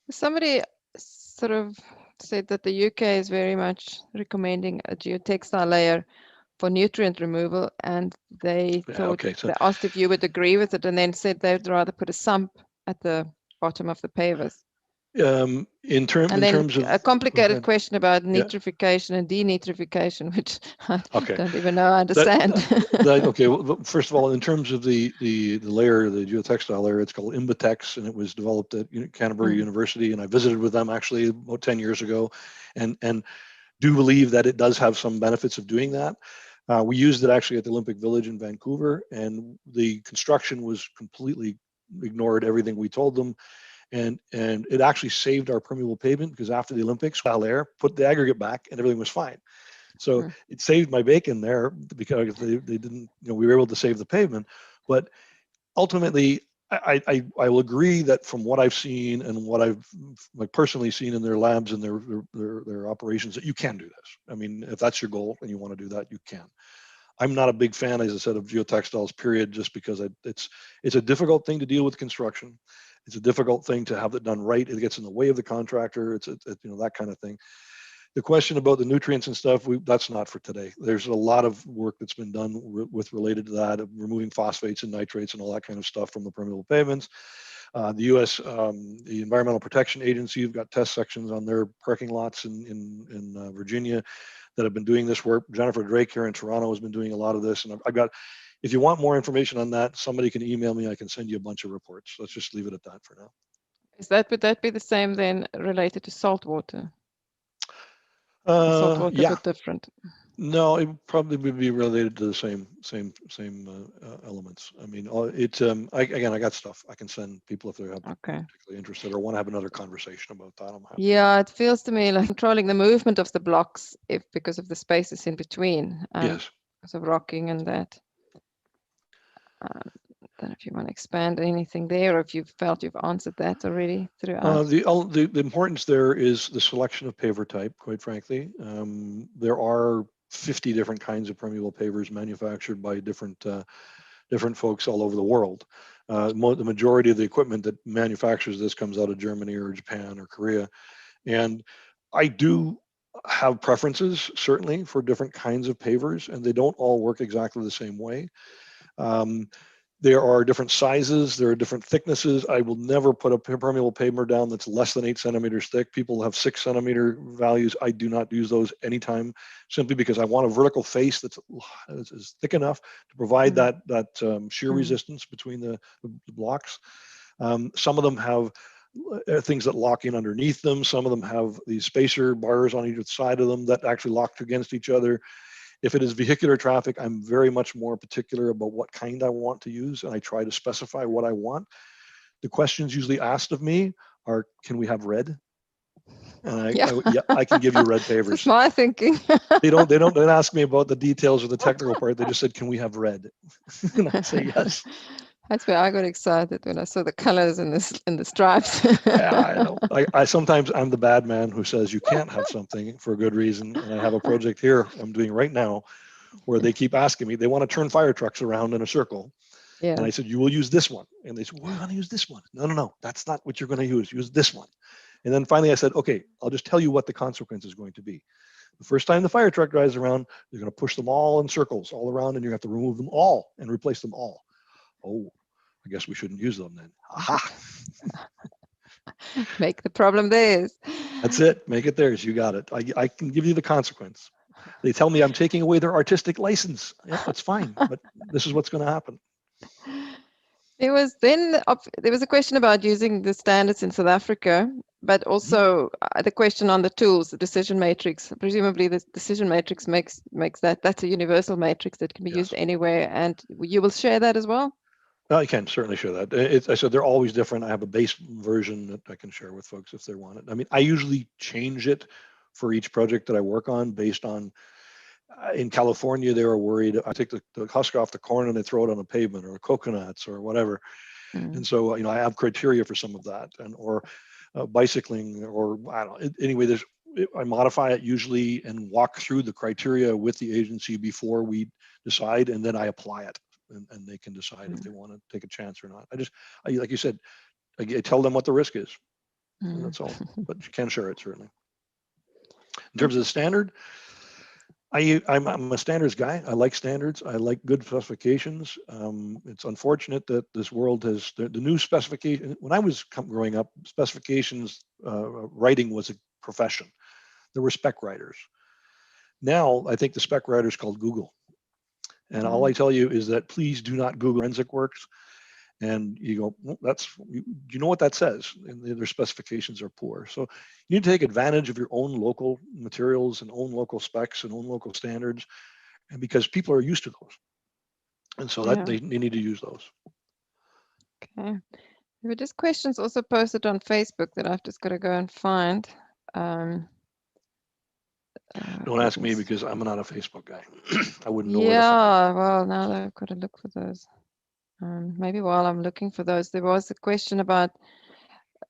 Somebody sort of said that the UK is very much recommending a geotextile layer for nutrient removal, and they they asked if you would agree with it, and then said they'd rather put a sump at the bottom of the pavers. In And then terms of, a go complicated ahead. question about Yeah. nitrification and denitrification, which I Okay. don't even know I understand. Okay. Well, first of all, in terms of the layer, the geotextile layer, it's called Imbatex, and it was developed at Canterbury University, and I visited with them actually about 10 years ago, and do believe that it does have some benefits of doing that. We used it actually at the Olympic Village in Vancouver, and the construction was completely ignored everything we told them. And it actually saved our permeable pavement, because after the Olympics, layer put the aggregate back and everything was fine. So it saved my bacon there, because they didn't, we were able to save the pavement. But ultimately, I will agree that from what I've seen and what I've personally seen in their labs and their operations, that you can do this. I mean, if that's your goal and you want to do that, you can. I'm not a big fan, as I said, of geotextiles, period, just because it's a difficult thing to deal with construction. It's a difficult thing to have it done right. It gets in the way of the contractor. It's that kind of thing. The question about the nutrients and stuff, that's not for today. There's a lot of work that's been done related to that, of removing phosphates and nitrates and all that kind of stuff from the permeable pavements. The U.S. The Environmental Protection Agency have got test sections on their parking lots in Virginia that have been doing this work. Jennifer Drake here in Toronto has been doing a lot of this, and I've got. If you want more information on that, somebody can email me. I can send you a bunch of reports. Let's just leave it at that for now. Would that be the same then related to salt water? Salt water Yeah. a bit different. No, it probably would be related to the same elements. I mean, again, I got stuff I can send people if they're particularly interested or want to have another conversation about that. I'm happy. Yeah, it feels to me like controlling the movement of the blocks, because of the spaces in between, Yes. because of rocking and that. I don't know if you want to expand anything there, or if you felt you've answered that already throughout. The importance there is the selection of paver type, quite frankly. There are 50 different kinds of permeable pavers manufactured by different folks all over the world. The majority of the equipment that manufactures this comes out of Germany or Japan or Korea. And I do have preferences, certainly, for different kinds of pavers, and they don't all work exactly the same way. There are different sizes, there are different thicknesses. I will never put a permeable paver down that's less than 8 centimeters thick. People have 6 centimeter values. I do not use those anytime, simply because I want a vertical face that's thick enough to provide that shear resistance between the blocks. Some of them have things that lock in underneath them. Some of them have these spacer bars on each side of them that actually lock against each other. If it is vehicular traffic, I'm very much more particular about what kind I want to use, and I try to specify what I want. The questions usually asked of me are, can we have red? And I can give you red pavers. That's my thinking. They don't ask me about the details or the technical part. They just said, can we have red? And I say yes. That's where I got excited when I saw the colors in the stripes. Yeah, I know. I sometimes I'm the bad man who says you can't have something for a good reason. And I have a project here I'm doing right now where they keep asking me, they want to turn fire trucks around in a circle. Yeah. And I said, you will use this one. And they said, we're going to use this one. No, that's not what you're going to use. Use this one. And then finally I said, okay, I'll just tell you what the consequence is going to be. The first time the fire truck drives around, you're going to push them all in circles all around, and you have to remove them all and replace them all. Oh, I guess we shouldn't use them then. Aha. Make the problem theirs. That's it. Make it theirs. You got it. I can give you the consequence. They tell me I'm taking away their artistic license. Yeah, that's fine. But this is what's going to happen. There was a question about using the standards in South Africa, but also the question on the tools, the decision matrix. Presumably the decision matrix makes that's a universal matrix that can be used anywhere, and you will share that as well? I can certainly share that. I said they're always different. I have a base version that I can share with folks if they want it. I mean, I usually change it for each project that I work on based on, in California, they were worried, I take the husk off the corn and they throw it on the pavement, or coconuts or whatever. And so, I have criteria for some of that, or bicycling, or I don't know. Anyway, I modify it usually and walk through the criteria with the agency before we decide, and then I apply it. And they can decide if they want to take a chance or not. Like you said, I tell them what the risk is, and that's all. But you can share it, certainly. In terms of the standard, I'm a standards guy. I like standards. I like good specifications. It's unfortunate that this world has the new specification. When I was growing up, specifications writing was a profession. There were spec writers. Now, I think the spec writer is called Google. And all I tell you is that please do not Google forensic works. And you go, well, you know what that says? And their specifications are poor. So you need to take advantage of your own local materials and own local specs and own local standards, and because people are used to those. And so that they need to use those. Okay. There were just questions also posted on Facebook that I've just got to go and find. Don't ask me because I'm not a Facebook guy. I wouldn't know. Yeah, well, now I've got to look for those. Maybe while I'm looking for those, there was a question about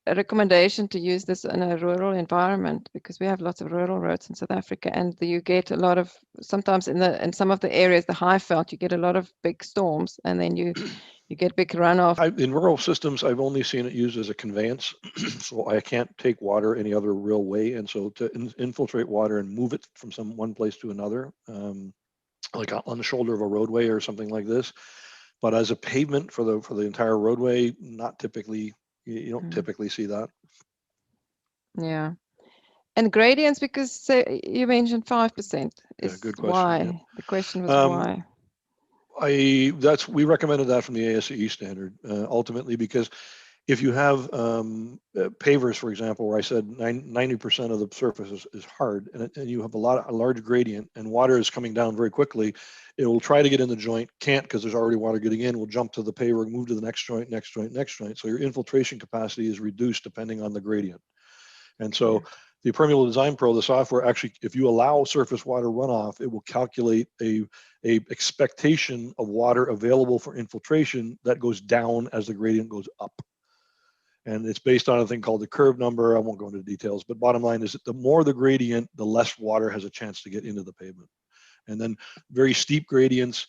a recommendation to use this in a rural environment, because we have lots of rural roads in South Africa, and you get a lot of, sometimes in some of the areas, the high veld, you get a lot of big storms, and then you get big runoff. In rural systems, I've only seen it used as a conveyance, so I can't take water any other real way, and so to infiltrate water and move it from one place to another, like on the shoulder of a roadway or something like this. But as a pavement for the entire roadway, not typically. You don't typically see that. Yeah. And gradients, because you mentioned 5%. Yeah, good question. Why? Yeah. The question was why? We recommended that from the ASCE standard, ultimately, because if you have pavers, for example, where I said 90% of the surface is hard, and you have a large gradient, and water is coming down very quickly, it will try to get in the joint, can't because there's already water getting in, will jump to the paver, move to the next joint, next joint, next joint. So your infiltration capacity is reduced depending on the gradient. And so the Permeable Design Pro, the software, actually, if you allow surface water runoff, it will calculate a expectation of water available for infiltration that goes down as the gradient goes up. And it's based on a thing called the curve number. I won't go into details, but bottom line is that the more the gradient, the less water has a chance to get into the pavement. And then very steep gradients,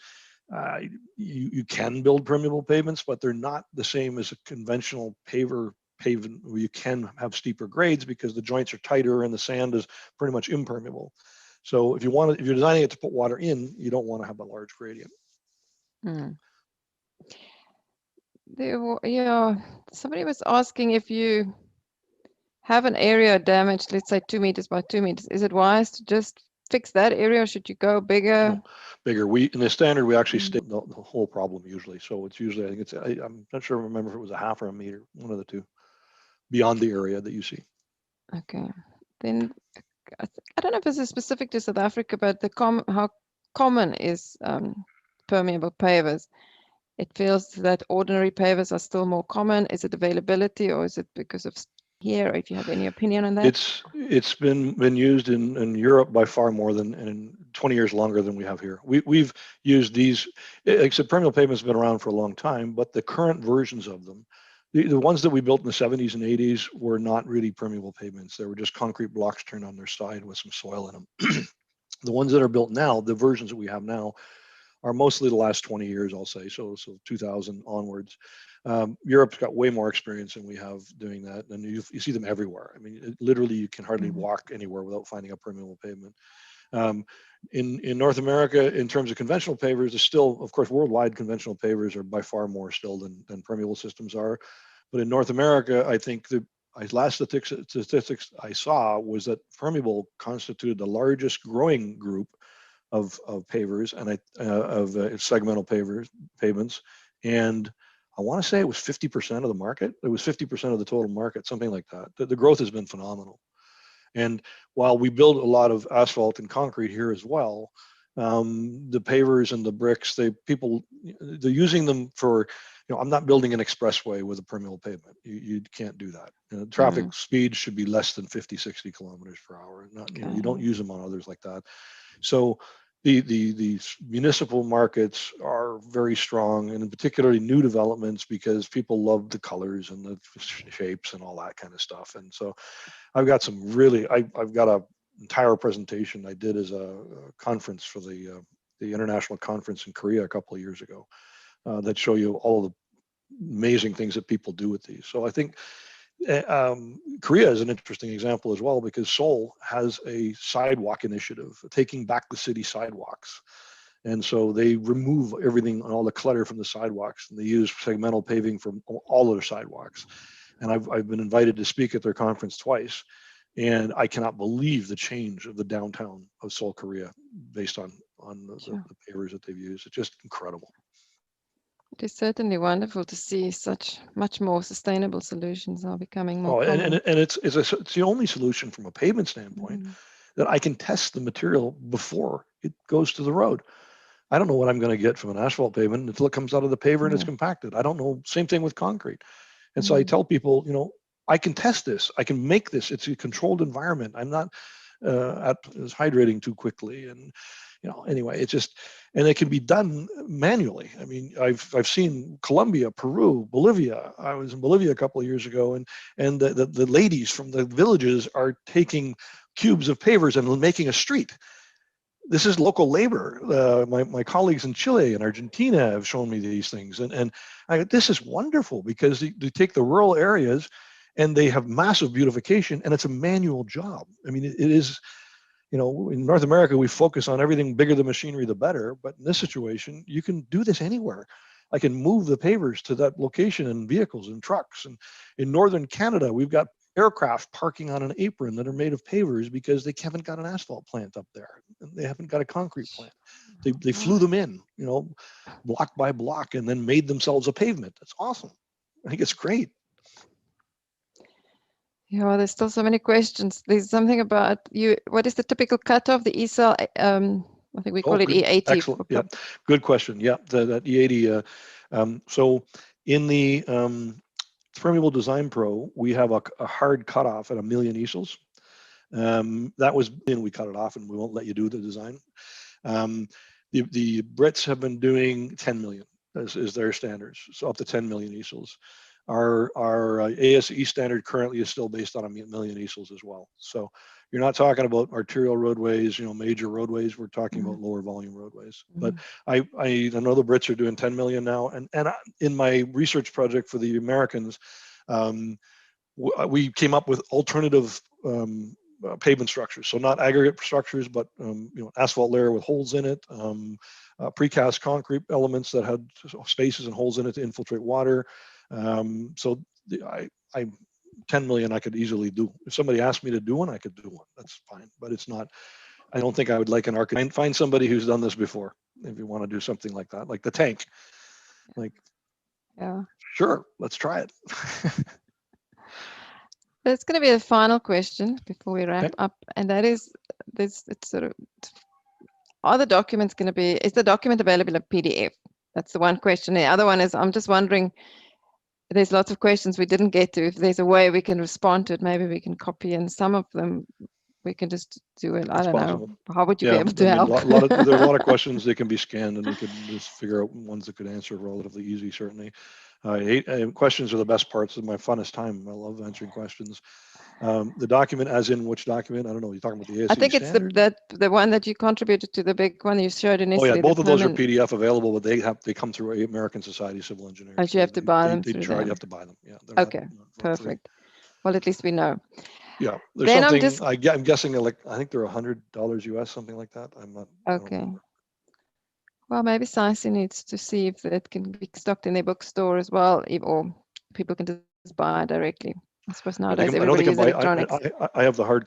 you can build permeable pavements, but they're not the same as a conventional pavement where you can have steeper grades because the joints are tighter and the sand is pretty much impermeable. So if you're designing it to put water in, you don't want to have a large gradient. Yeah, somebody was asking, if you have an area damaged, let's say 2 meters by 2 meters, is it wise to just fix that area, or should you go bigger? No, bigger. In the standard, we actually state the whole problem usually. So it's usually, I think I'm not sure, I remember if it was a half or a meter, one of the two, beyond the area that you see. Okay. Then I don't know if this is specific to South Africa, but how common is permeable pavers? It feels that ordinary pavers are still more common. Is it availability, or is it because of here? Or if you have any opinion on that? It's been used in Europe by far more than, in 20 years longer than we have here. We've used these, except permeable pavement's been around for a long time, but the current versions of them, the ones that we built in the 70s and 80s were not really permeable pavements. They were just concrete blocks turned on their side with some soil in them. The ones that are built now, the versions that we have now, are mostly the last 20 years, I'll say, so 2000 onwards. Europe's got way more experience than we have doing that, and you see them everywhere. I mean, literally, you can hardly walk anywhere without finding a permeable pavement. In North America, in terms of conventional pavers, there's still, of course, worldwide conventional pavers are by far more still than permeable systems are. But in North America, I think the last statistics I saw was that permeable constituted the largest growing group of pavers and of segmental pavements, and I want to say it was 50% of the market. It was 50% of the total market, something like that. The growth has been phenomenal. And while we build a lot of asphalt and concrete here as well, the pavers and the bricks, they're using them for, I'm not building an expressway with a permeable pavement. You can't do that. Traffic speed should be less than 50, 60 kilometers per hour. You don't use them on others like that. So the municipal markets are very strong, and particularly new developments, because people love the colors and the shapes and all that kind of stuff. And so I've got I've got an entire presentation I did as a conference for the international conference in Korea a couple of years ago that show you all the amazing things that people do with these. So I think Korea is an interesting example as well, because Seoul has a sidewalk initiative, taking back the city sidewalks. And so they remove everything and all the clutter from the sidewalks, and they use segmental paving for all of their sidewalks. and I've been invited to speak at their conference twice, and I cannot believe the change of the downtown of Seoul, Korea, based on Sure. the pavers that they've used. It's just incredible. It is certainly wonderful to see such much more sustainable solutions are becoming more Oh, common. and it's the only solution from a pavement standpoint that I can test the material before it goes to the road. I don't know what I'm going to get from an asphalt pavement until it comes out of the paver and it's compacted. I don't know. Same thing with concrete. And so I tell people, you know, I can test this. I can make this. It's a controlled environment. I'm not it's hydrating too quickly. And, you know, anyway, it's just, and it can be done manually. I mean, I've seen Colombia, Peru, Bolivia. I was in Bolivia a couple of years ago, and the ladies from the villages are taking cubes of pavers and making a street. This is local labor. My colleagues in Chile and Argentina have shown me these things, and this is wonderful because they take the rural areas and they have massive beautification, and it's a manual job. I mean, it is, you know, in North America, we focus on everything bigger the machinery, the better. But in this situation, you can do this anywhere. I can move the pavers to that location in vehicles and trucks. And in Northern Canada, we've got aircraft parking on an apron that are made of pavers because they haven't got an asphalt plant up there. And they haven't got a concrete plant. They flew them in, you know, block by block, and then made themselves a pavement. That's awesome. I think it's great. Yeah, there's still so many questions. There's something about you. What is the typical cutoff? The ESL, I think we call it E80. Excellent. Yeah, good question. Yeah, that E80. So in the Permeable Design Pro, we have a hard cutoff at 1 million easels. That was, we cut it off, and we won't let you do the design. The Brits have been doing 10 million is their standards, so up to 10 million easels. Our ASE standard currently is still based on 1 million easels as well. So you're not talking about arterial roadways, you know, major roadways. We're talking about lower volume roadways. But I know the Brits are doing 10 million now. And in my research project for the Americans, we came up with alternative pavement structures. So not aggregate structures, but you know, asphalt layer with holes in it, precast concrete elements that had spaces and holes in it to infiltrate water. So I 10 million I could easily do. If somebody asked me to do one, I could do one. That's fine. But it's not, I don't think I would like an architect. Find somebody who's done this before if you want to do something like that, like the tank. Like, yeah, sure, let's try it. There's going to be a final question before we wrap up, and that is this: it's sort of, are the documents going to be? Is the document available in PDF? That's the one question. The other one is, I'm just wondering. There's lots of questions we didn't get to. If there's a way we can respond to it, maybe we can copy in some of them. We can just do it. I don't know. How would you be able to help? There are a lot of questions that can be scanned, and we could just figure out ones that could answer relatively easy. Certainly, questions are the best parts of my funnest time. I love answering questions. The document, as in which document? I don't know. You're talking about the ASE I think it's standard? the one that you contributed to, the big one you showed initially. Oh yeah, both of those are PDF available, but they come through American Society of Civil Engineers. Oh, you have to buy them. You have to buy them. Yeah. Okay. Perfect. Well, at least we know. Yeah, there's something. I'm guessing like I think they're $100 US, something like that. I'm not. Okay. Well, maybe SAICI needs to see if it can be stocked in their bookstore as well, or people can just buy it directly. I suppose nowadays everybody uses electronics. I have the hard